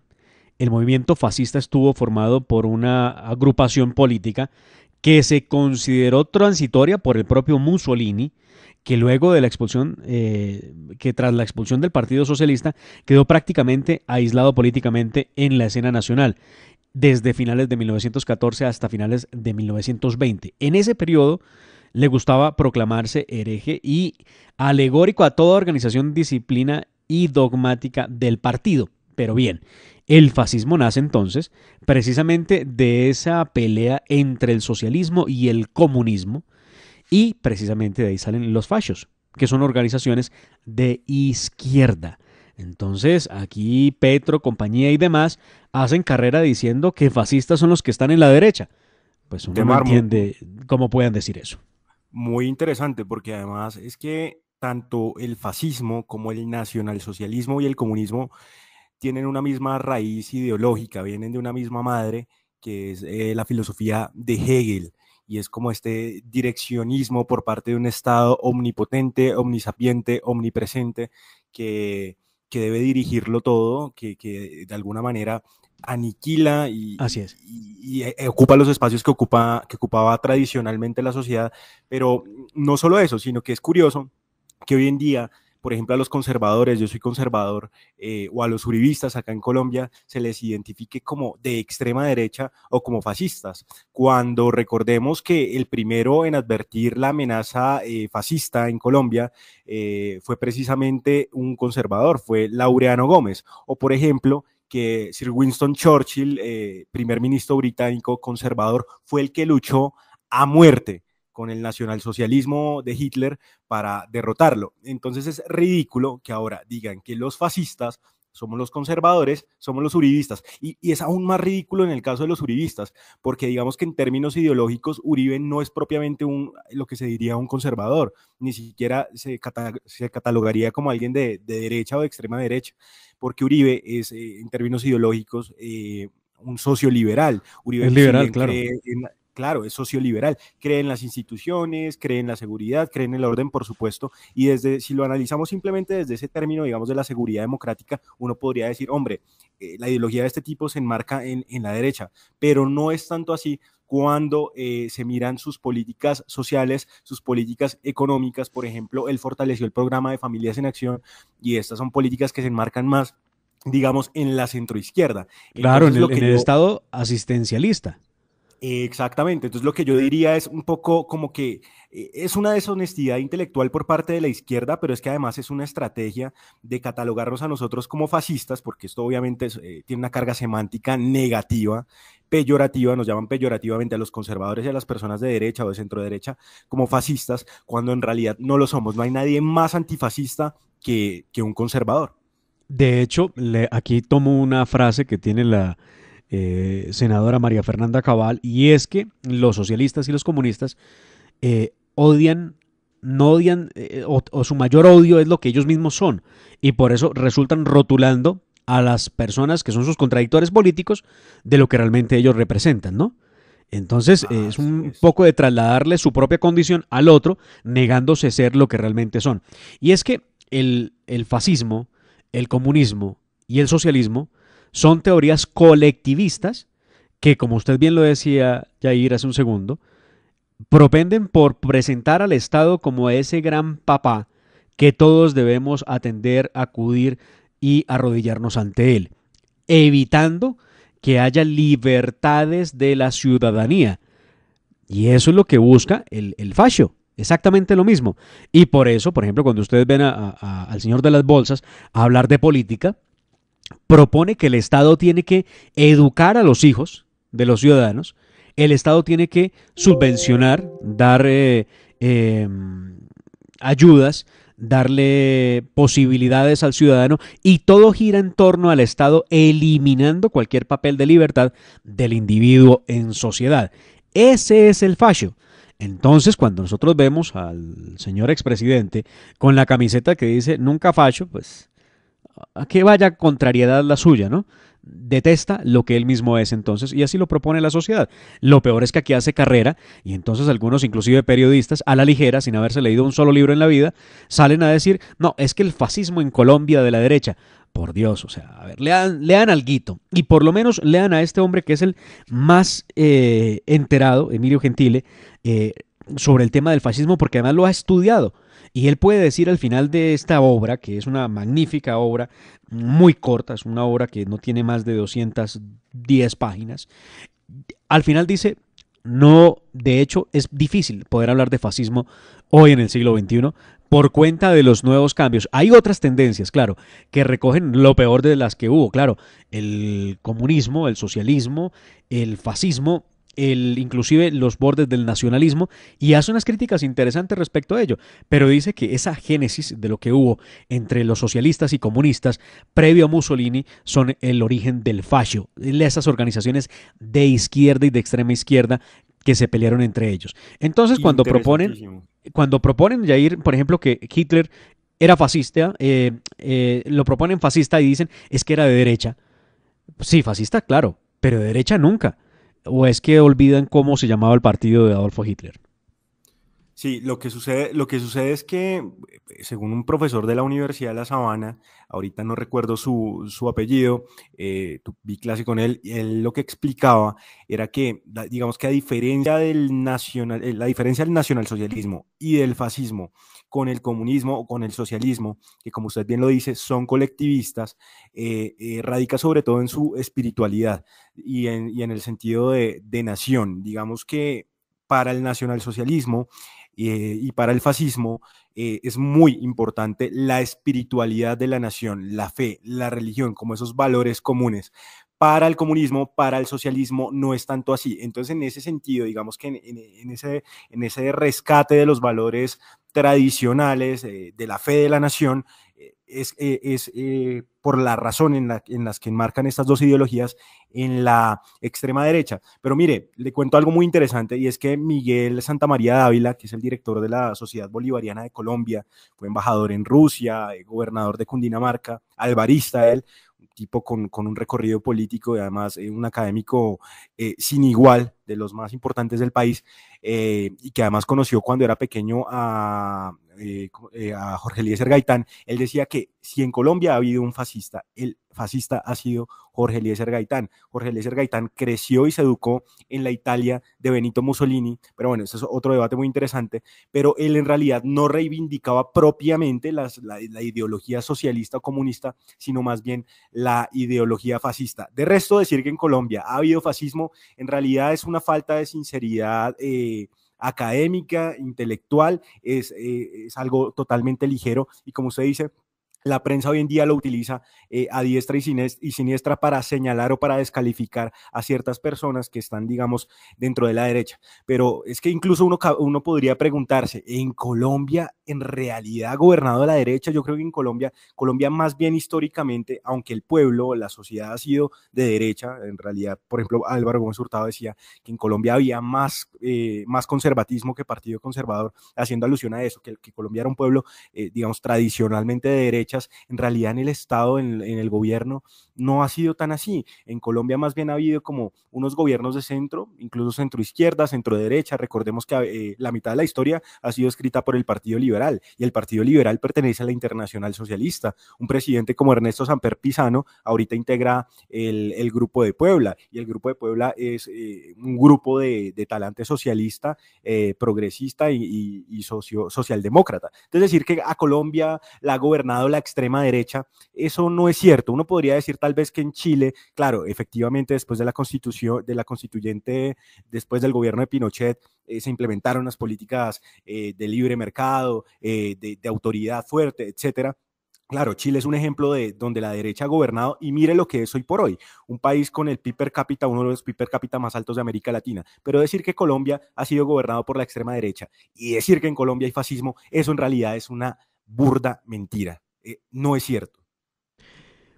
el movimiento fascista estuvo formado por una agrupación política que se consideró transitoria por el propio Mussolini, que luego de la expulsión, que tras la expulsión del Partido Socialista, quedó prácticamente aislado políticamente en la escena nacional, desde finales de 1914 hasta finales de 1920. En ese periodo le gustaba proclamarse hereje y alegórico a toda organización, disciplina y dogmática del partido. Pero bien, el fascismo nace entonces precisamente de esa pelea entre el socialismo y el comunismo, y precisamente de ahí salen los fascios, que son organizaciones de izquierda. Entonces aquí Petro, compañía y demás hacen carrera diciendo que fascistas son los que están en la derecha. Pues uno no entiende cómo puedan decir eso. Muy interesante, porque además es que tanto el fascismo como el nacionalsocialismo y el comunismo tienen una misma raíz ideológica, vienen de una misma madre, que es la filosofía de Hegel, y es como este direccionismo por parte de un Estado omnipotente, omnisapiente, omnipresente, que debe dirigirlo todo, que de alguna manera aniquila y ocupa los espacios que ocupaba tradicionalmente la sociedad. Pero no solo eso, sino que es curioso que hoy en día por ejemplo, a los conservadores, yo soy conservador, o a los uribistas acá en Colombia, se les identifique como de extrema derecha o como fascistas, cuando recordemos que el primero en advertir la amenaza fascista en Colombia fue precisamente un conservador, fue Laureano Gómez, o por ejemplo, que Sir Winston Churchill, primer ministro británico conservador, fue el que luchó a muerte con el nacionalsocialismo de Hitler para derrotarlo. Entonces es ridículo que ahora digan que los fascistas somos los conservadores, somos los uribistas, y es aún más ridículo en el caso de los uribistas, porque digamos que en términos ideológicos Uribe no es propiamente lo que se diría un conservador, ni siquiera se catalogaría como alguien de derecha o de extrema derecha, porque Uribe es en términos ideológicos un socioliberal. Uribe es liberal, claro. Claro, es socioliberal, cree en las instituciones, cree en la seguridad, cree en el orden, por supuesto, y si lo analizamos simplemente desde ese término, digamos, de la seguridad democrática, uno podría decir, hombre, la ideología de este tipo se enmarca en la derecha, pero no es tanto así cuando se miran sus políticas sociales, sus políticas económicas. Por ejemplo, él fortaleció el programa de Familias en Acción, y estas son políticas que se enmarcan más, digamos, en la centroizquierda. Claro, en el Estado asistencialista. Exactamente, entonces lo que yo diría es un poco como que es una deshonestidad intelectual por parte de la izquierda, pero es que además es una estrategia de catalogarnos a nosotros como fascistas, porque esto obviamente tiene una carga semántica negativa, peyorativa, nos llaman peyorativamente a los conservadores y a las personas de derecha o de centro derecha como fascistas, cuando en realidad no lo somos. No hay nadie más antifascista que un conservador. De hecho, aquí tomo una frase que tiene la senadora María Fernanda Cabal, y es que los socialistas y los comunistas no odian, o su mayor odio es lo que ellos mismos son, y por eso resultan rotulando a las personas que son sus contradictores políticos de lo que realmente ellos representan, ¿no? Entonces es un poco de trasladarle su propia condición al otro, negándose ser lo que realmente son. Y es que el fascismo, el comunismo y el socialismo son teorías colectivistas que, como usted bien lo decía, Yair, hace un segundo, propenden por presentar al Estado como ese gran papá que todos debemos atender, acudir y arrodillarnos ante él, evitando que haya libertades de la ciudadanía. Y eso es lo que busca el fascio, exactamente lo mismo. Y por eso, por ejemplo, cuando ustedes ven al señor de las bolsas hablar de política, propone que el Estado tiene que educar a los hijos de los ciudadanos, el Estado tiene que subvencionar, dar ayudas, darle posibilidades al ciudadano, y todo gira en torno al Estado, eliminando cualquier papel de libertad del individuo en sociedad. Ese es el fascio. Entonces, cuando nosotros vemos al señor expresidente con la camiseta que dice nunca fascio, pues a qué vaya contrariedad la suya, ¿no? Detesta lo que él mismo es, entonces, y así lo propone la sociedad. Lo peor es que aquí hace carrera, y entonces algunos, inclusive periodistas, a la ligera, sin haberse leído un solo libro en la vida, salen a decir, no, es que el fascismo en Colombia de la derecha. Por Dios, o sea, a ver, lean alguito, y por lo menos lean a este hombre que es el más enterado, Emilio Gentile, sobre el tema del fascismo, porque además lo ha estudiado. Y él puede decir al final de esta obra, que es una magnífica obra, muy corta, es una obra que no tiene más de 210 páginas, al final dice, no, de hecho es difícil poder hablar de fascismo hoy en el siglo XXI por cuenta de los nuevos cambios. Hay otras tendencias, claro, que recogen lo peor de las que hubo, claro, el comunismo, el socialismo, el fascismo, inclusive los bordes del nacionalismo, y hace unas críticas interesantes respecto a ello, pero dice que esa génesis de lo que hubo entre los socialistas y comunistas previo a Mussolini son el origen del fascio, esas organizaciones de izquierda y de extrema izquierda que se pelearon entre ellos. Entonces, cuando proponen, Yair, por ejemplo, que Hitler era fascista, lo proponen fascista y dicen, es que era de derecha. Sí, fascista, claro, pero de derecha nunca. ¿O es que olvidan cómo se llamaba el partido de Adolfo Hitler? Sí, lo que sucede es que según un profesor de la Universidad de La Sabana, ahorita no recuerdo su apellido, vi clase con él, y él lo que explicaba era que, digamos que a diferencia la diferencia del nacionalsocialismo y del fascismo con el comunismo o con el socialismo, que como usted bien lo dice, son colectivistas, radica sobre todo en su espiritualidad y en el sentido de nación. Digamos que para el nacionalsocialismo y para el fascismo es muy importante la espiritualidad de la nación, la fe, la religión, como esos valores comunes. Para el comunismo, para el socialismo, no es tanto así. Entonces, en ese sentido, digamos que en ese rescate de los valores tradicionales, de la fe de la nación, es por la razón en las que enmarcan estas dos ideologías en la extrema derecha. Pero mire, le cuento algo muy interesante, y es que Miguel Santamaría Dávila, que es el director de la Sociedad Bolivariana de Colombia, fue embajador en Rusia, gobernador de Cundinamarca, alvarista él, un tipo con un recorrido político y además un académico sin igual, de los más importantes del país, y que además conoció cuando era pequeño a Jorge Eliezer Gaitán. Él decía que si en Colombia ha habido un fascista, el fascista ha sido Jorge Eliezer Gaitán. Jorge Eliezer Gaitán creció y se educó en la Italia de Benito Mussolini, pero bueno, ese es otro debate muy interesante, pero él en realidad no reivindicaba propiamente la ideología socialista o comunista, sino más bien la ideología fascista. De resto, decir que en Colombia ha habido fascismo, en realidad es una falta de sinceridad académica, intelectual, es algo totalmente ligero, y como usted dice, la prensa hoy en día lo utiliza a diestra y siniestra para señalar o para descalificar a ciertas personas que están, digamos, dentro de la derecha. Pero es que incluso uno podría preguntarse, ¿en Colombia en realidad ha gobernado la derecha? Yo creo que en Colombia más bien históricamente, aunque el pueblo, la sociedad ha sido de derecha, en realidad, por ejemplo, Álvaro Gómez Hurtado decía que en Colombia había más conservatismo que partido conservador, haciendo alusión a eso, que Colombia era un pueblo, digamos, tradicionalmente de derecha. En realidad en el Estado, en el gobierno, no ha sido tan así. En Colombia más bien ha habido como unos gobiernos de centro, incluso centro izquierda, centro derecha. Recordemos que la mitad de la historia ha sido escrita por el Partido Liberal, y el Partido Liberal pertenece a la Internacional Socialista. Un presidente como Ernesto Samper Pizano ahorita integra el Grupo de Puebla, y el Grupo de Puebla es un grupo de talante socialista, progresista y socialdemócrata. Entonces, decir que a Colombia la ha gobernado la extrema derecha, eso no es cierto. Uno podría decir tal vez que en Chile, claro, efectivamente después de la constituyente, después del gobierno de Pinochet, se implementaron unas políticas de libre mercado, de autoridad fuerte, etcétera. Claro, Chile es un ejemplo de donde la derecha ha gobernado, y mire lo que es hoy por hoy, un país con el PIB per cápita, uno de los PIB per cápita más altos de América Latina. Pero decir que Colombia ha sido gobernado por la extrema derecha y decir que en Colombia hay fascismo, eso en realidad es una burda mentira. No es cierto.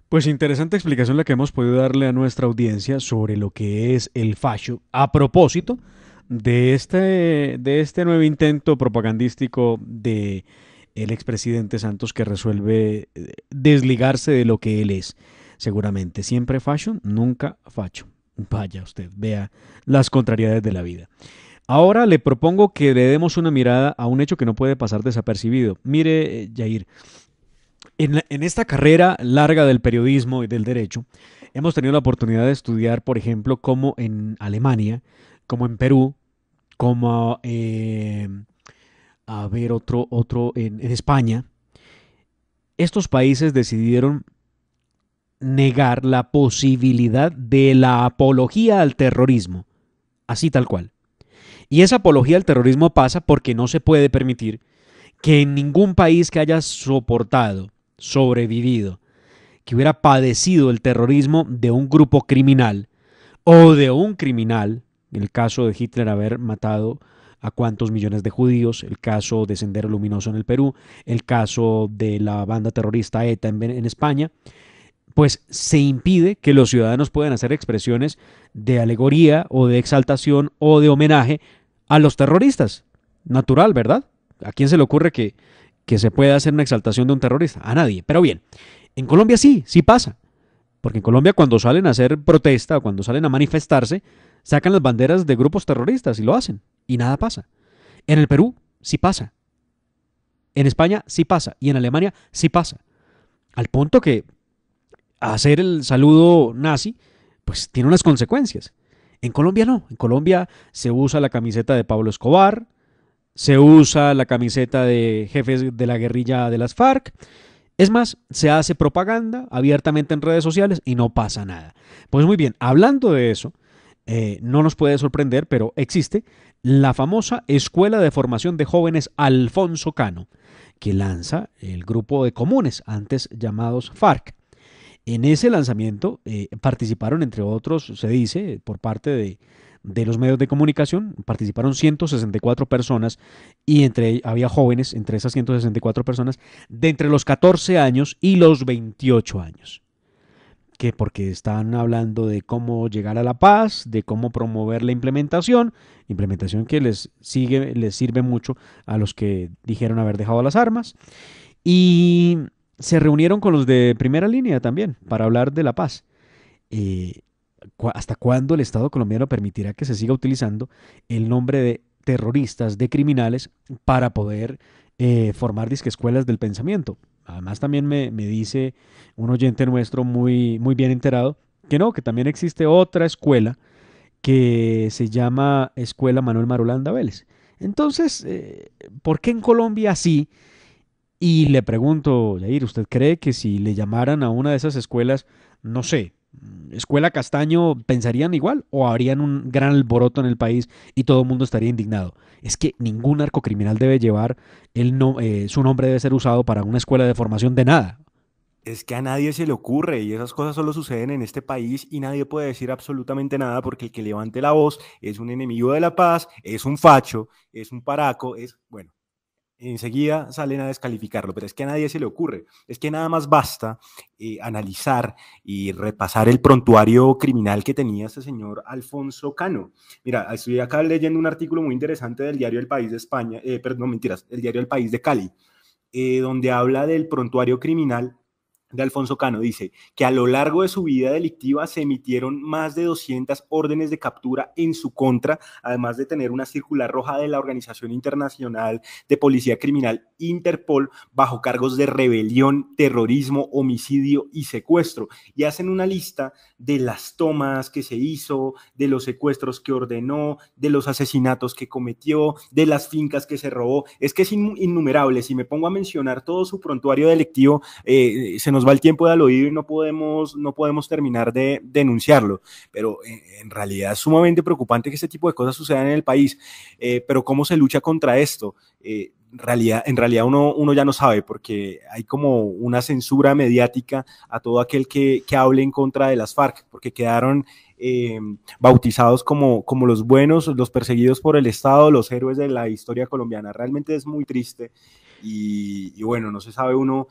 Pues interesante explicación la que hemos podido darle a nuestra audiencia sobre lo que es el fascio, a propósito de este nuevo intento propagandístico de el expresidente Santos, que resuelve desligarse de lo que él es. Seguramente siempre fashion, nunca facho. Vaya usted, vea las contrariedades de la vida. Ahora le propongo que le demos una mirada a un hecho que no puede pasar desapercibido. Mire, Yair, en esta carrera larga del periodismo y del derecho, hemos tenido la oportunidad de estudiar, por ejemplo, cómo en Alemania, como en Perú, como en España, estos países decidieron negar la posibilidad de la apología al terrorismo, así tal cual. Y esa apología al terrorismo pasa porque no se puede permitir que en ningún país que haya soportado, sobrevivido, que hubiera padecido el terrorismo de un grupo criminal o de un criminal, en el caso de Hitler haber matado a cuántos millones de judíos, el caso de Sendero Luminoso en el Perú, el caso de la banda terrorista ETA en España, pues se impide que los ciudadanos puedan hacer expresiones de alegoría o de exaltación o de homenaje a los terroristas. Natural, ¿verdad? ¿A quién se le ocurre que se pueda hacer una exaltación de un terrorista? A nadie. Pero bien, en Colombia sí pasa. Porque en Colombia cuando salen a hacer protesta o cuando salen a manifestarse, sacan las banderas de grupos terroristas y lo hacen. Y nada pasa. En el Perú sí pasa. En España sí pasa y en Alemania sí pasa. Al punto que hacer el saludo nazi pues tiene unas consecuencias. En Colombia no. En Colombia se usa la camiseta de Pablo Escobar, se usa la camiseta de jefes de la guerrilla de las FARC. Es más, se hace propaganda abiertamente en redes sociales y no pasa nada. Pues muy bien, hablando de eso, no nos puede sorprender, pero existe la famosa Escuela de Formación de Jóvenes Alfonso Cano, que lanza el grupo de comunes, antes llamados FARC. En ese lanzamiento participaron, entre otros, se dice, por parte de los medios de comunicación, participaron 164 personas y había jóvenes entre esas 164 personas de entre los 14 años y los 28 años. Que porque están hablando de cómo llegar a la paz, de cómo promover la implementación que les sirve mucho a los que dijeron haber dejado las armas. Y se reunieron con los de primera línea también para hablar de la paz. ¿Hasta cuándo el Estado colombiano permitirá que se siga utilizando el nombre de terroristas, de criminales, para poder formar disque escuelas del pensamiento? Además también me dice un oyente nuestro muy, muy bien enterado que no, que también existe otra escuela que se llama Escuela Manuel Marulanda Vélez. Entonces, ¿por qué en Colombia sí? Y le pregunto, Yair, ¿usted cree que si le llamaran a una de esas escuelas, no sé, Escuela Castaño, pensarían igual o harían un gran alboroto en el país y todo el mundo estaría indignado? Es que ningún narcocriminal debe llevar su nombre debe ser usado para una escuela de formación de nada. Es que a nadie se le ocurre y esas cosas solo suceden en este país y nadie puede decir absolutamente nada porque el que levante la voz es un enemigo de la paz, es un facho, es un paraco, bueno. Enseguida salen a descalificarlo, pero es que a nadie se le ocurre. Es que nada más basta analizar y repasar el prontuario criminal que tenía este señor Alfonso Cano. Mira, estoy acá leyendo un artículo muy interesante del diario El País de España, perdón, mentiras, el diario El País de Cali, donde habla del prontuario criminal de Alfonso Cano. Dice que a lo largo de su vida delictiva se emitieron más de 200 órdenes de captura en su contra, además de tener una circular roja de la Organización Internacional de Policía Criminal Interpol bajo cargos de rebelión, terrorismo, homicidio y secuestro. Y hacen una lista de las tomas que se hizo, de los secuestros que ordenó, de los asesinatos que cometió, de las fincas que se robó. Es que es innumerable. Si me pongo a mencionar todo su prontuario delictivo, se nos va el tiempo del oído y no podemos terminar de denunciarlo, pero en realidad es sumamente preocupante que este tipo de cosas sucedan en el país, pero ¿cómo se lucha contra esto? En realidad uno ya no sabe, porque hay como una censura mediática a todo aquel que hable en contra de las FARC, porque quedaron bautizados como los buenos, los perseguidos por el Estado, los héroes de la historia colombiana. Realmente es muy triste. Y bueno, no se sabe uno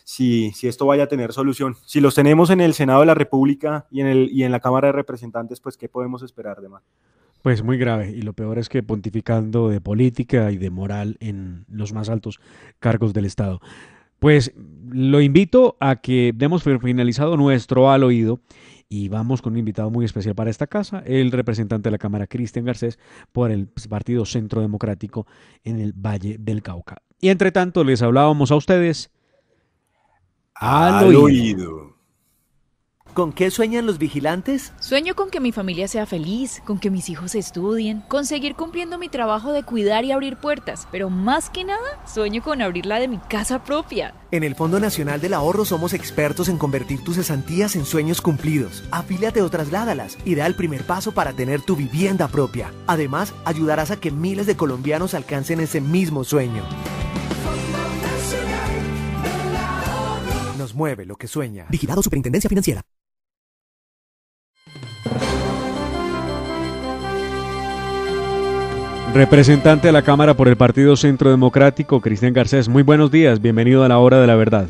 si esto vaya a tener solución. Si los tenemos en el Senado de la República y en la Cámara de Representantes, pues ¿qué podemos esperar de más? Pues muy grave, y lo peor es que pontificando de política y de moral en los más altos cargos del Estado. Pues lo invito a que demos por finalizado nuestro Al Oído y vamos con un invitado muy especial para esta casa, el representante de la Cámara, Cristian Garcés, por el Partido Centro Democrático en el Valle del Cauca. Y entre tanto les hablábamos a ustedes al oído. ¿Con qué sueñan los vigilantes? Sueño con que mi familia sea feliz, con que mis hijos estudien, con seguir cumpliendo mi trabajo de cuidar y abrir puertas, pero más que nada, sueño con abrir la de mi casa propia. En el Fondo Nacional del Ahorro somos expertos en convertir tus cesantías en sueños cumplidos. Afíliate o trasládalas y da el primer paso para tener tu vivienda propia. Además, ayudarás a que miles de colombianos alcancen ese mismo sueño. Nos mueve lo que sueña. Vigilado Superintendencia Financiera. Representante de la Cámara por el Partido Centro Democrático, Cristian Garcés, muy buenos días, bienvenido a la Hora de la Verdad.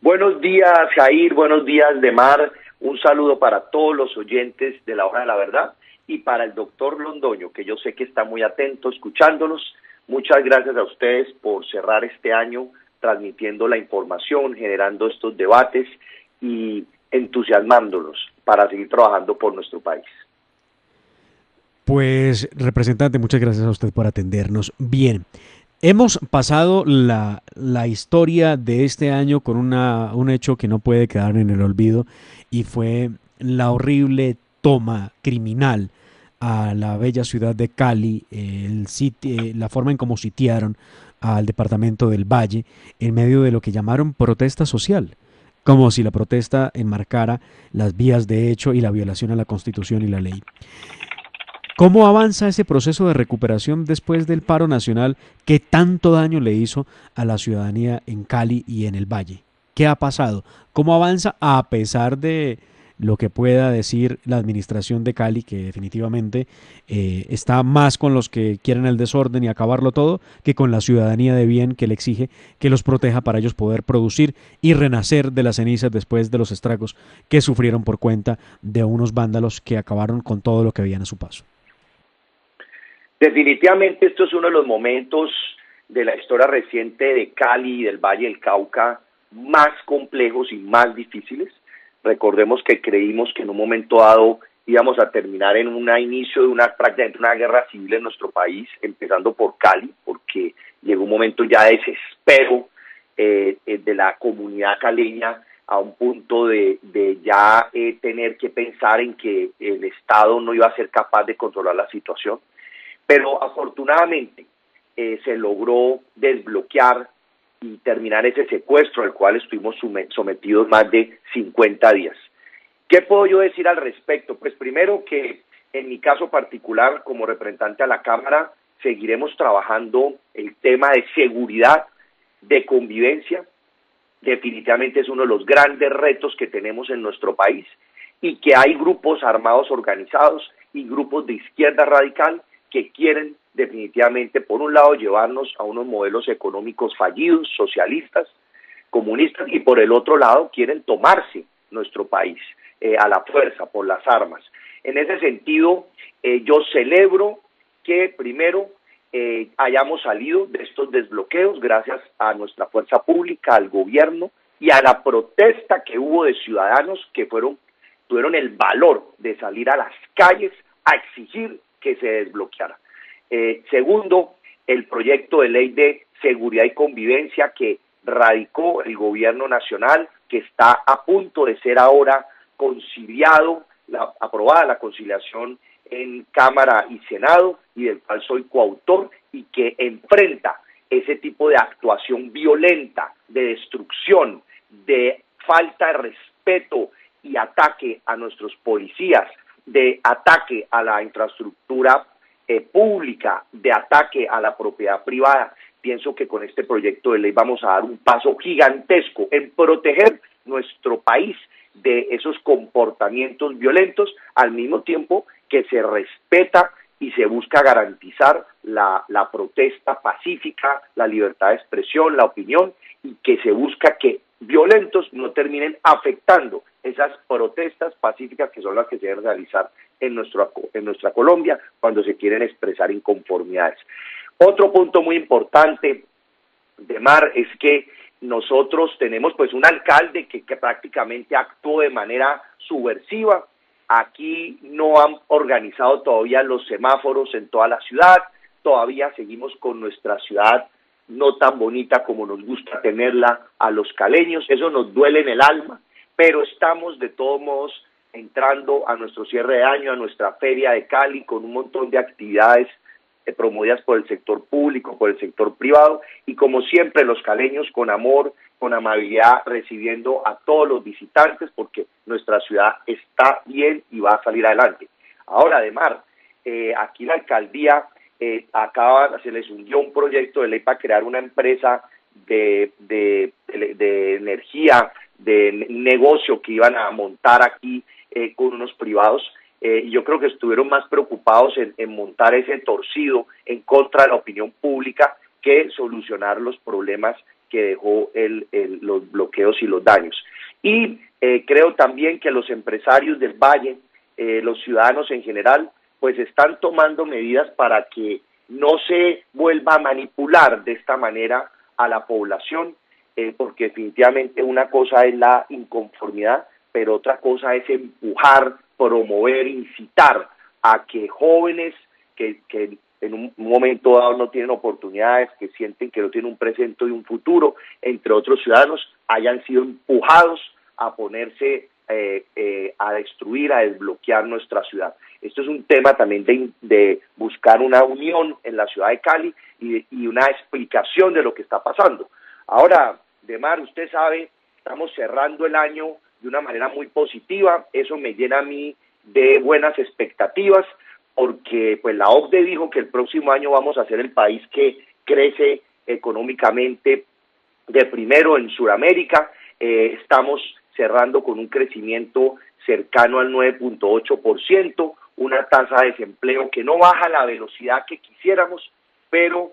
Buenos días, Jair, buenos días, Demar, un saludo para todos los oyentes de la Hora de la Verdad y para el doctor Londoño, que yo sé que está muy atento escuchándonos. Muchas gracias a ustedes por cerrar este año transmitiendo la información, generando estos debates y entusiasmándolos para seguir trabajando por nuestro país. Pues, representante, muchas gracias a usted por atendernos. Bien, Hemos pasado la historia de este año con un hecho que no puede quedar en el olvido, y fue la horrible toma criminal a la bella ciudad de Cali, la forma en cómo sitiaron al departamento del Valle en medio de lo que llamaron protesta social, como si la protesta enmarcara las vías de hecho y la violación a la Constitución y la ley. ¿Cómo avanza ese proceso de recuperación después del paro nacional que tanto daño le hizo a la ciudadanía en Cali y en el Valle? ¿Qué ha pasado? ¿Cómo avanza a pesar de lo que pueda decir la administración de Cali, que definitivamente está más con los que quieren el desorden y acabarlo todo, que con la ciudadanía de bien que le exige que los proteja para ellos poder producir y renacer de las cenizas después de los estragos que sufrieron por cuenta de unos vándalos que acabaron con todo lo que veían a su paso? Definitivamente esto es uno de los momentos de la historia reciente de Cali y del Valle del Cauca más complejos y más difíciles. Recordemos que creímos que en un momento dado íbamos a terminar en un inicio de prácticamente una guerra civil en nuestro país, empezando por Cali, porque llegó un momento ya de desespero de la comunidad caleña, a un punto de ya tener que pensar en que el Estado no iba a ser capaz de controlar la situación. Pero afortunadamente se logró desbloquear y terminar ese secuestro al cual estuvimos sometidos más de 50 días. ¿Qué puedo yo decir al respecto? Pues primero que en mi caso particular, como representante a la Cámara, seguiremos trabajando el tema de seguridad, de convivencia. Definitivamente es uno de los grandes retos que tenemos en nuestro país, y que hay grupos armados organizados y grupos de izquierda radical que quieren definitivamente, por un lado, llevarnos a unos modelos económicos fallidos, socialistas, comunistas, y por el otro lado quieren tomarse nuestro país a la fuerza, por las armas. En ese sentido, yo celebro que primero hayamos salido de estos desbloqueos gracias a nuestra fuerza pública, al gobierno y a la protesta que hubo de ciudadanos que tuvieron el valor de salir a las calles a exigir que se desbloqueara. Segundo, el proyecto de ley de seguridad y convivencia que radicó el gobierno nacional, que está a punto de ser ahora conciliado, aprobada la conciliación en Cámara y Senado, y del cual soy coautor, y que enfrenta ese tipo de actuación violenta, de destrucción, de falta de respeto y ataque a nuestros policías, de ataque a la infraestructura pública, de ataque a la propiedad privada. Pienso que con este proyecto de ley vamos a dar un paso gigantesco en proteger nuestro país de esos comportamientos violentos, al mismo tiempo que se respeta y se busca garantizar la protesta pacífica, la libertad de expresión, la opinión, y que se busca que violentos no terminen afectando esas protestas pacíficas que son las que se deben realizar en nuestra Colombia cuando se quieren expresar inconformidades. Otro punto muy importante, Demar, es que nosotros tenemos pues un alcalde que prácticamente actuó de manera subversiva. Aquí no han organizado todavía los semáforos en toda la ciudad, todavía seguimos con nuestra ciudad no tan bonita como nos gusta tenerla a los caleños, eso nos duele en el alma, pero estamos de todos modos entrando a nuestro cierre de año, a nuestra feria de Cali, con un montón de actividades promovidas por el sector público, por el sector privado, y como siempre los caleños con amor, con amabilidad, recibiendo a todos los visitantes, porque nuestra ciudad está bien y va a salir adelante. Ahora, además, aquí la alcaldía se les hundió un proyecto de ley para crear una empresa de energía, de negocio que iban a montar aquí con unos privados. Yo creo que estuvieron más preocupados en montar ese torcido en contra de la opinión pública que solucionar los problemas que dejó los bloqueos y los daños. Y creo también que los empresarios del Valle, los ciudadanos en general, pues están tomando medidas para que no se vuelva a manipular de esta manera a la población, porque definitivamente una cosa es la inconformidad, pero otra cosa es empujar, promover, incitar a que jóvenes que en un momento dado no tienen oportunidades, que sienten que no tienen un presente y un futuro, entre otros ciudadanos, hayan sido empujados a ponerse a destruir, a desbloquear nuestra ciudad. Esto es un tema también de buscar una unión en la ciudad de Cali y una explicación de lo que está pasando. Ahora, Demar, usted sabe, estamos cerrando el año de una manera muy positiva, eso me llena a mí de buenas expectativas, porque pues la OCDE dijo que el próximo año vamos a ser el país que crece económicamente de primero en Sudamérica. Estamos cerrando con un crecimiento cercano al 9.8%, una tasa de desempleo que no baja a la velocidad que quisiéramos, pero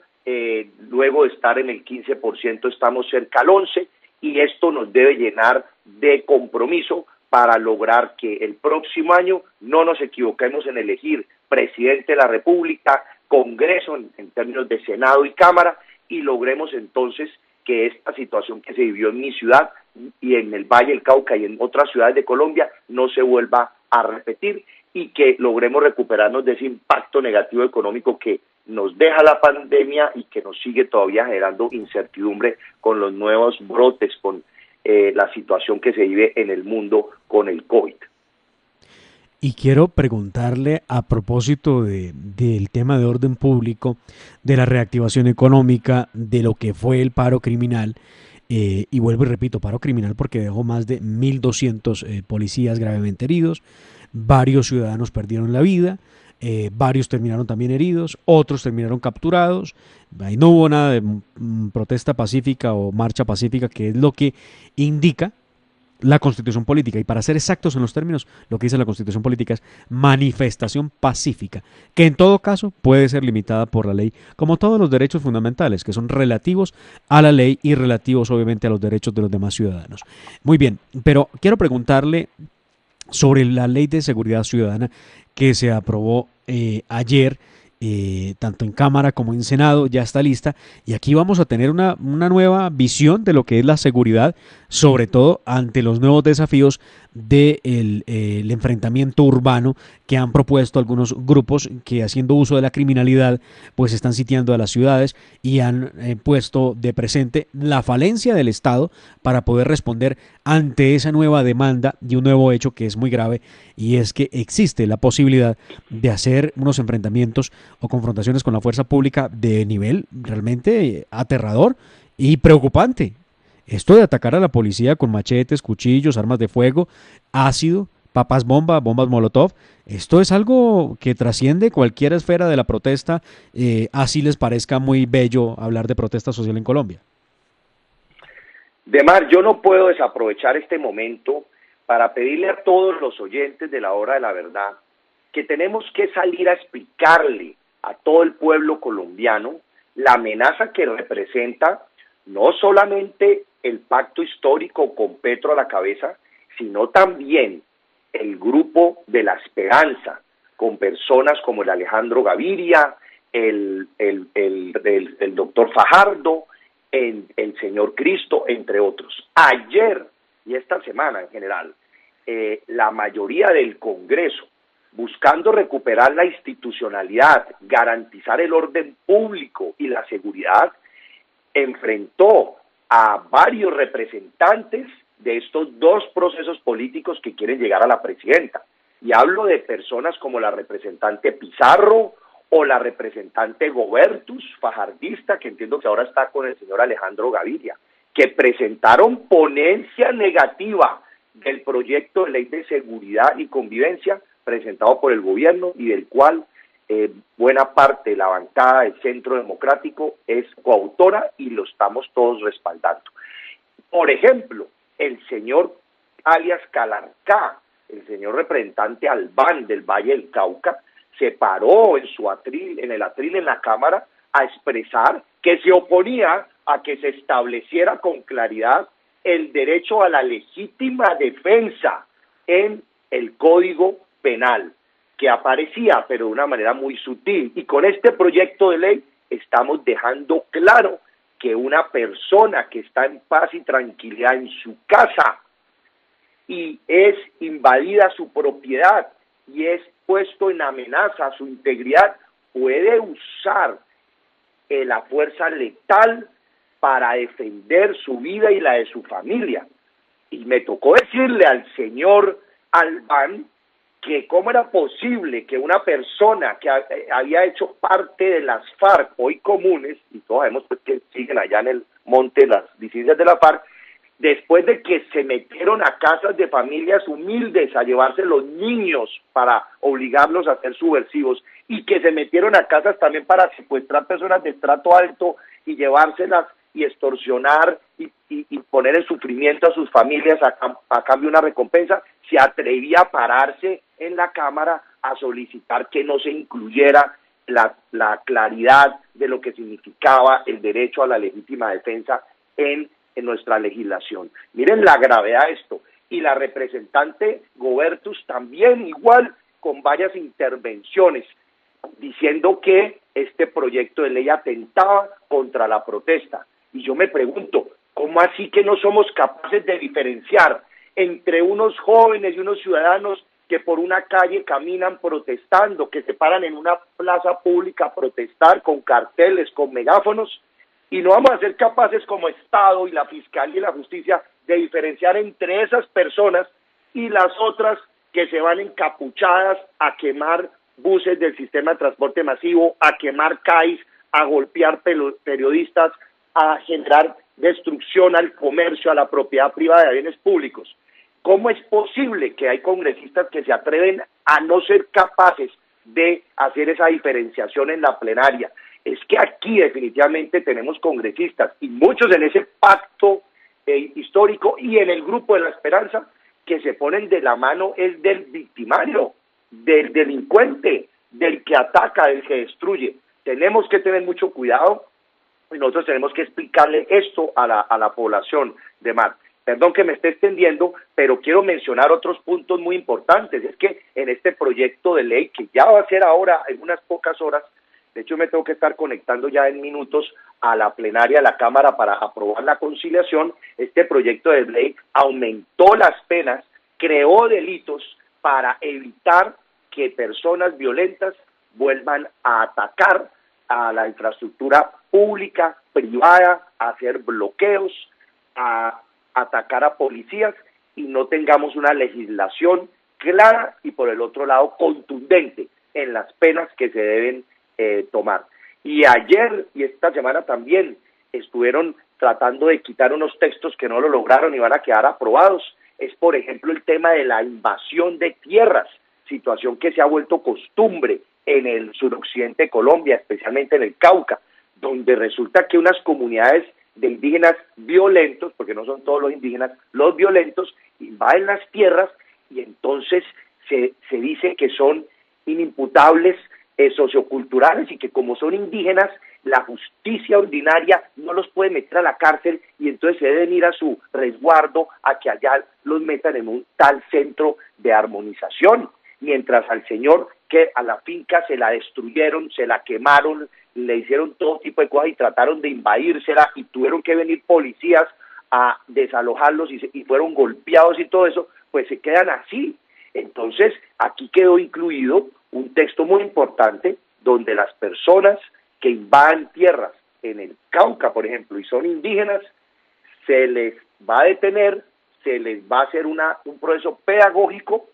luego de estar en el 15% estamos cerca al 11%, y esto nos debe llenar de compromiso para lograr que el próximo año no nos equivoquemos en elegir presidente de la República, Congreso en términos de Senado y Cámara, y logremos entonces que esta situación que se vivió en mi ciudad y en el Valle del Cauca y en otras ciudades de Colombia no se vuelva a repetir, y que logremos recuperarnos de ese impacto negativo económico que nos deja la pandemia y que nos sigue todavía generando incertidumbre con los nuevos brotes, con la situación que se vive en el mundo con el COVID. Y quiero preguntarle a propósito del tema de orden público, de la reactivación económica, de lo que fue el paro criminal, y vuelvo y repito, paro criminal porque dejó más de 1.200 policías gravemente heridos, varios ciudadanos perdieron la vida, varios terminaron también heridos, otros terminaron capturados. Ahí no hubo nada de protesta pacífica o marcha pacífica, que es lo que indica la Constitución Política, y para ser exactos en los términos, lo que dice la Constitución Política es manifestación pacífica, que en todo caso puede ser limitada por la ley, como todos los derechos fundamentales, que son relativos a la ley y relativos obviamente a los derechos de los demás ciudadanos. Muy bien, pero quiero preguntarle sobre la Ley de Seguridad Ciudadana que se aprobó ayer, tanto en Cámara como en Senado, ya está lista, y aquí vamos a tener una nueva visión de lo que es la seguridad, sobre todo ante los nuevos desafíos del enfrentamiento urbano que han propuesto algunos grupos que, haciendo uso de la criminalidad, pues están sitiando a las ciudades y han puesto de presente la falencia del Estado para poder responder ante esa nueva demanda y un nuevo hecho que es muy grave, y es que existe la posibilidad de hacer unos enfrentamientos o confrontaciones con la fuerza pública de nivel realmente aterrador y preocupante. Esto de atacar a la policía con machetes, cuchillos, armas de fuego, ácido, papas bomba, bombas molotov, esto es algo que trasciende cualquier esfera de la protesta, así les parezca muy bello hablar de protesta social en Colombia. Demar, yo no puedo desaprovechar este momento para pedirle a todos los oyentes de la Hora de la Verdad que tenemos que salir a explicarle a todo el pueblo colombiano la amenaza que representa no solamente el pacto histórico con Petro a la cabeza, sino también el grupo de la esperanza, con personas como el Alejandro Gaviria, el doctor Fajardo, el señor Cristo, entre otros. Ayer y esta semana en general, la mayoría del Congreso, buscando recuperar la institucionalidad, garantizar el orden público y la seguridad, enfrentó a varios representantes de estos dos procesos políticos que quieren llegar a la presidenta. Y hablo de personas como la representante Pizarro o la representante Gobertus, fajardista, que entiendo que ahora está con el señor Alejandro Gaviria, que presentaron ponencia negativa del proyecto de ley de seguridad y convivencia presentado por el gobierno y del cual buena parte de la bancada del Centro Democrático es coautora y lo estamos todos respaldando. Por ejemplo, el señor alias Calarcá, el señor representante Albán del Valle del Cauca, se paró en su atril, en el atril en la Cámara, a expresar que se oponía a que se estableciera con claridad el derecho a la legítima defensa en el Código Penal, que aparecía pero de una manera muy sutil, y con este proyecto de ley estamos dejando claro que una persona que está en paz y tranquilidad en su casa y es invadida su propiedad y es puesto en amenaza su integridad, puede usar la fuerza letal para defender su vida y la de su familia. Y me tocó decirle al señor Albán que cómo era posible que una persona que había hecho parte de las FARC, hoy comunes, y todos sabemos pues, que siguen allá en el monte las disidencias de la FARC, después de que se metieron a casas de familias humildes a llevarse los niños para obligarlos a ser subversivos, y que se metieron a casas también para secuestrar personas de estrato alto y llevárselas y extorsionar y poner en sufrimiento a sus familias a cambio de una recompensa, se atrevía a pararse en la Cámara a solicitar que no se incluyera la claridad de lo que significaba el derecho a la legítima defensa en nuestra legislación. Miren la gravedad de esto. Y la representante Gobertus también igual, con varias intervenciones, diciendo que este proyecto de ley atentaba contra la protesta. Y yo me pregunto, ¿cómo así que no somos capaces de diferenciar entre unos jóvenes y unos ciudadanos que por una calle caminan protestando, que se paran en una plaza pública a protestar con carteles, con megáfonos, y no vamos a ser capaces como Estado y la Fiscalía y la Justicia de diferenciar entre esas personas y las otras que se van encapuchadas a quemar buses del sistema de transporte masivo, a quemar CAIs, a golpear periodistas, a generar destrucción al comercio, a la propiedad privada de bienes públicos? ¿Cómo es posible que hay congresistas que se atreven a no ser capaces de hacer esa diferenciación en la plenaria? Es que aquí definitivamente tenemos congresistas, y muchos en ese pacto histórico y en el Grupo de la Esperanza, que se ponen de la mano es del victimario, del delincuente, del que ataca, del que destruye. Tenemos que tener mucho cuidado y nosotros tenemos que explicarle esto a la población de Mar. Perdón que me esté extendiendo, pero quiero mencionar otros puntos muy importantes. Es que en este proyecto de ley, que ya va a ser ahora en unas pocas horas, de hecho me tengo que estar conectando ya en minutos a la plenaria de la Cámara para aprobar la conciliación, este proyecto de ley aumentó las penas, creó delitos para evitar que personas violentas vuelvan a atacar a la infraestructura pública, privada, a hacer bloqueos, a atacar a policías, y no tengamos una legislación clara y por el otro lado contundente en las penas que se deben tomar. Y ayer y esta semana también estuvieron tratando de quitar unos textos que no lo lograron y van a quedar aprobados. Es por ejemplo el tema de la invasión de tierras, situación que se ha vuelto costumbre en el suroccidente de Colombia, especialmente en el Cauca, donde resulta que unas comunidades de indígenas violentos, porque no son todos los indígenas, los violentos, invaden las tierras y entonces se dice que son inimputables socioculturales y que como son indígenas, la justicia ordinaria no los puede meter a la cárcel y entonces se deben ir a su resguardo a que allá los metan en un tal centro de armonización, mientras al señor que a la finca se la destruyeron, se la quemaron, le hicieron todo tipo de cosas y trataron de invadírsela y tuvieron que venir policías a desalojarlos y fueron golpeados y todo eso, pues se quedan así. Entonces aquí quedó incluido un texto muy importante donde las personas que invaden tierras en el Cauca, por ejemplo, y son indígenas, se les va a detener, se les va a hacer un proceso pedagógico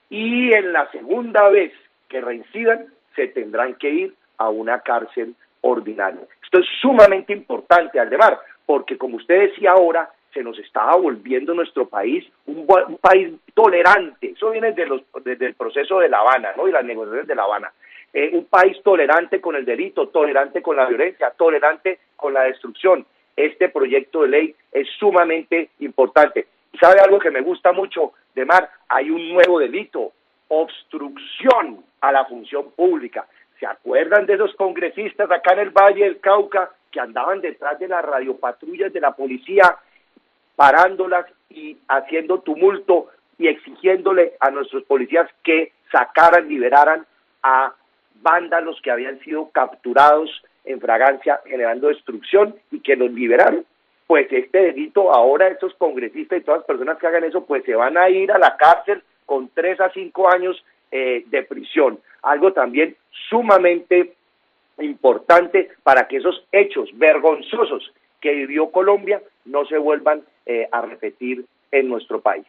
y en la segunda vez que reincidan se tendrán que ir a una cárcel ordinaria. Esto es sumamente importante, Aldemar, porque como usted decía ahora, se nos estaba volviendo nuestro país un país tolerante. Eso viene desde el proceso de La Habana, ¿no? Y las negociaciones de La Habana. Un país tolerante con el delito, tolerante con la violencia, tolerante con la destrucción. Este proyecto de ley es sumamente importante. ¿Y sabe algo que me gusta mucho, Demar? Hay un nuevo delito, obstrucción a la función pública. ¿Se acuerdan de esos congresistas acá en el Valle del Cauca que andaban detrás de las radiopatrullas de la policía, parándolas y haciendo tumulto y exigiéndole a nuestros policías que sacaran, liberaran a vándalos que habían sido capturados en fragancia generando destrucción y que los liberaron? Pues este delito ahora estos congresistas y todas las personas que hagan eso pues se van a ir a la cárcel con 3 a 5 años de prisión. Algo también sumamente importante para que esos hechos vergonzosos que vivió Colombia no se vuelvan a repetir en nuestro país.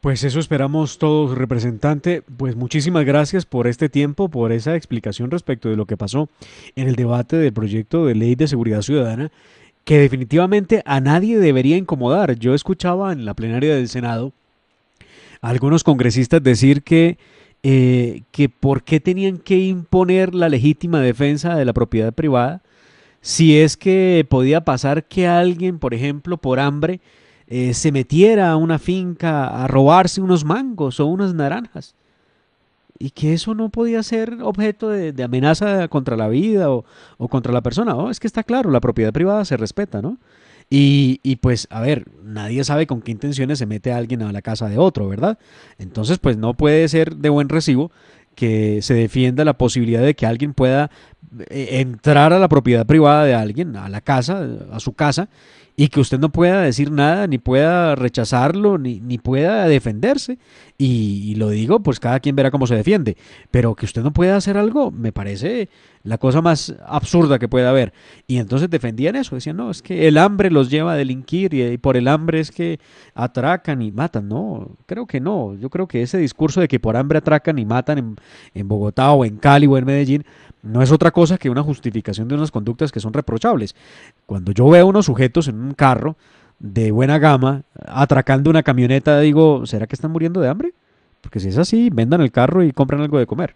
Pues eso esperamos todos, representante. Pues muchísimas gracias por este tiempo, por esa explicación respecto de lo que pasó en el debate del proyecto de ley de seguridad ciudadana, que definitivamente a nadie debería incomodar. Yo escuchaba en la plenaria del Senado a algunos congresistas decir que por qué tenían que imponer la legítima defensa de la propiedad privada, si es que podía pasar que alguien, por ejemplo, por hambre, se metiera a una finca a robarse unos mangos o unas naranjas, y que eso no podía ser objeto de amenaza contra la vida o contra la persona. Oh, es que está claro, la propiedad privada se respeta, ¿no? Y pues, a ver, nadie sabe con qué intenciones se mete alguien a la casa de otro, ¿verdad? Entonces, pues no puede ser de buen recibo que se defienda la posibilidad de que alguien pueda entrar a la propiedad privada de alguien, a la casa, a su casa, y que usted no pueda decir nada, ni pueda rechazarlo, ni pueda defenderse. Y lo digo, pues cada quien verá cómo se defiende, pero que usted no pueda hacer algo, me parece la cosa más absurda que pueda haber. Y entonces defendían eso, decían, no, es que el hambre los lleva a delinquir y por el hambre es que atracan y matan. No, creo que no. Yo creo que ese discurso de que por hambre atracan y matan en Bogotá o en Cali o en Medellín no es otra cosa que una justificación de unas conductas que son reprochables. Cuando yo veo a unos sujetos en un carro de buena gama atracando una camioneta, digo, ¿será que están muriendo de hambre? Porque si es así, vendan el carro y compren algo de comer.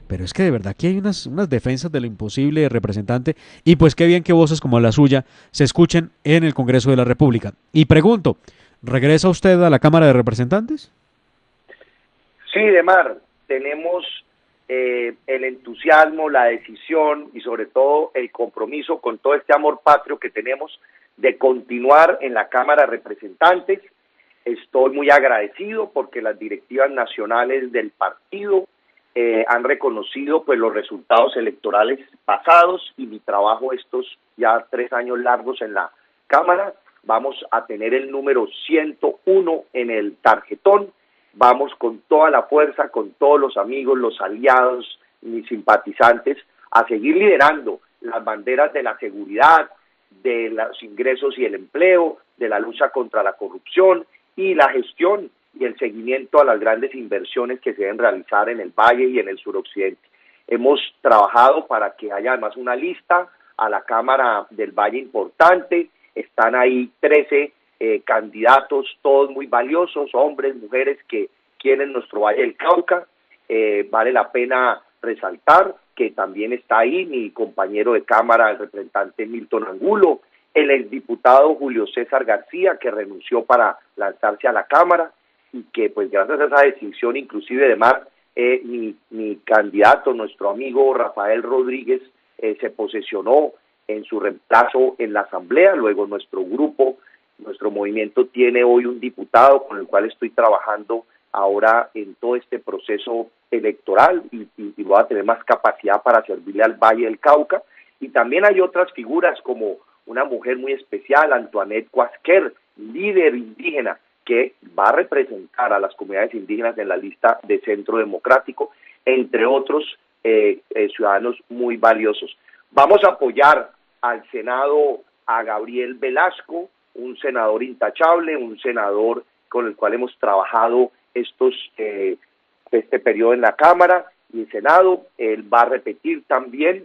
Pero es que de verdad aquí hay unas defensas de lo imposible, representante, y pues qué bien que voces como la suya se escuchen en el Congreso de la República. Y pregunto, ¿regresa usted a la Cámara de Representantes? Sí, Demar, tenemos el entusiasmo, la decisión y sobre todo el compromiso con todo este amor patrio que tenemos de continuar en la Cámara de Representantes. Estoy muy agradecido porque las directivas nacionales del partido han reconocido pues los resultados electorales pasados y mi trabajo estos ya 3 años largos en la Cámara. Vamos a tener el número 101 en el tarjetón. Vamos con toda la fuerza, con todos los amigos, los aliados, mis simpatizantes, a seguir liderando las banderas de la seguridad, de los ingresos y el empleo, de la lucha contra la corrupción y la gestión y el seguimiento a las grandes inversiones que se deben realizar en el Valle y en el suroccidente. Hemos trabajado para que haya además una lista a la Cámara del Valle importante. Están ahí 13 candidatos, todos muy valiosos, hombres, mujeres que quieren nuestro Valle del Cauca. Vale la pena resaltar que también está ahí mi compañero de Cámara, el representante Milton Angulo, el exdiputado Julio César García, que renunció para lanzarse a la Cámara, y que pues gracias a esa decisión inclusive de mi candidato, nuestro amigo Rafael Rodríguez, se posesionó en su reemplazo en la Asamblea. Luego nuestro grupo, nuestro movimiento tiene hoy un diputado con el cual estoy trabajando ahora en todo este proceso electoral y voy a tener más capacidad para servirle al Valle del Cauca. Y también hay otras figuras como una mujer muy especial, Antoinette Cuasquer, líder indígena, que va a representar a las comunidades indígenas en la lista de Centro Democrático, entre otros ciudadanos muy valiosos. Vamos a apoyar al Senado a Gabriel Velasco, un senador intachable, un senador con el cual hemos trabajado este periodo en la Cámara y el Senado. Él va a repetir también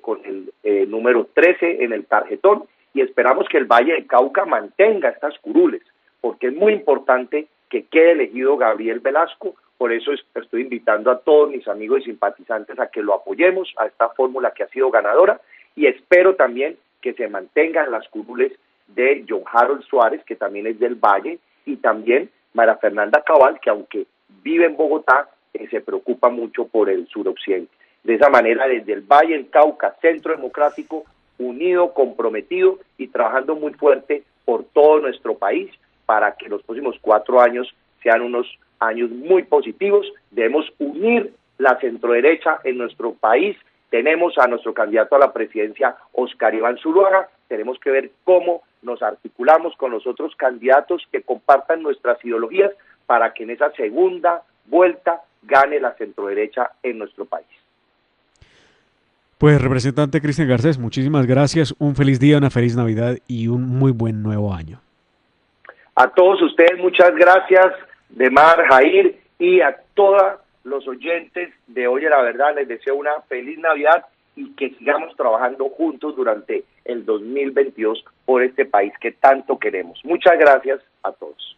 con el número 13 en el tarjetón, y esperamos que el Valle del Cauca mantenga estas curules, porque es muy importante que quede elegido Gabriel Velasco. Por eso estoy invitando a todos mis amigos y simpatizantes a que lo apoyemos a esta fórmula que ha sido ganadora, y espero también que se mantengan las curules de John Harold Suárez, que también es del Valle, y también María Fernanda Cabal, que aunque vive en Bogotá, se preocupa mucho por el suroccidente. De esa manera, desde el Valle del Cauca, Centro Democrático, unido, comprometido y trabajando muy fuerte por todo nuestro país para que los próximos 4 años sean unos años muy positivos. Debemos unir la centroderecha en nuestro país. Tenemos a nuestro candidato a la presidencia, Oscar Iván Zuluaga. Tenemos que ver cómo nos articulamos con los otros candidatos que compartan nuestras ideologías para que en esa segunda vuelta gane la centroderecha en nuestro país. Pues, representante Cristian Garcés, muchísimas gracias, un feliz día, una feliz Navidad y un muy buen nuevo año. A todos ustedes, muchas gracias, Demar, Jair, y a todos los oyentes de Oye la Verdad, les deseo una feliz Navidad y que sigamos trabajando juntos durante el 2022 por este país que tanto queremos. Muchas gracias a todos.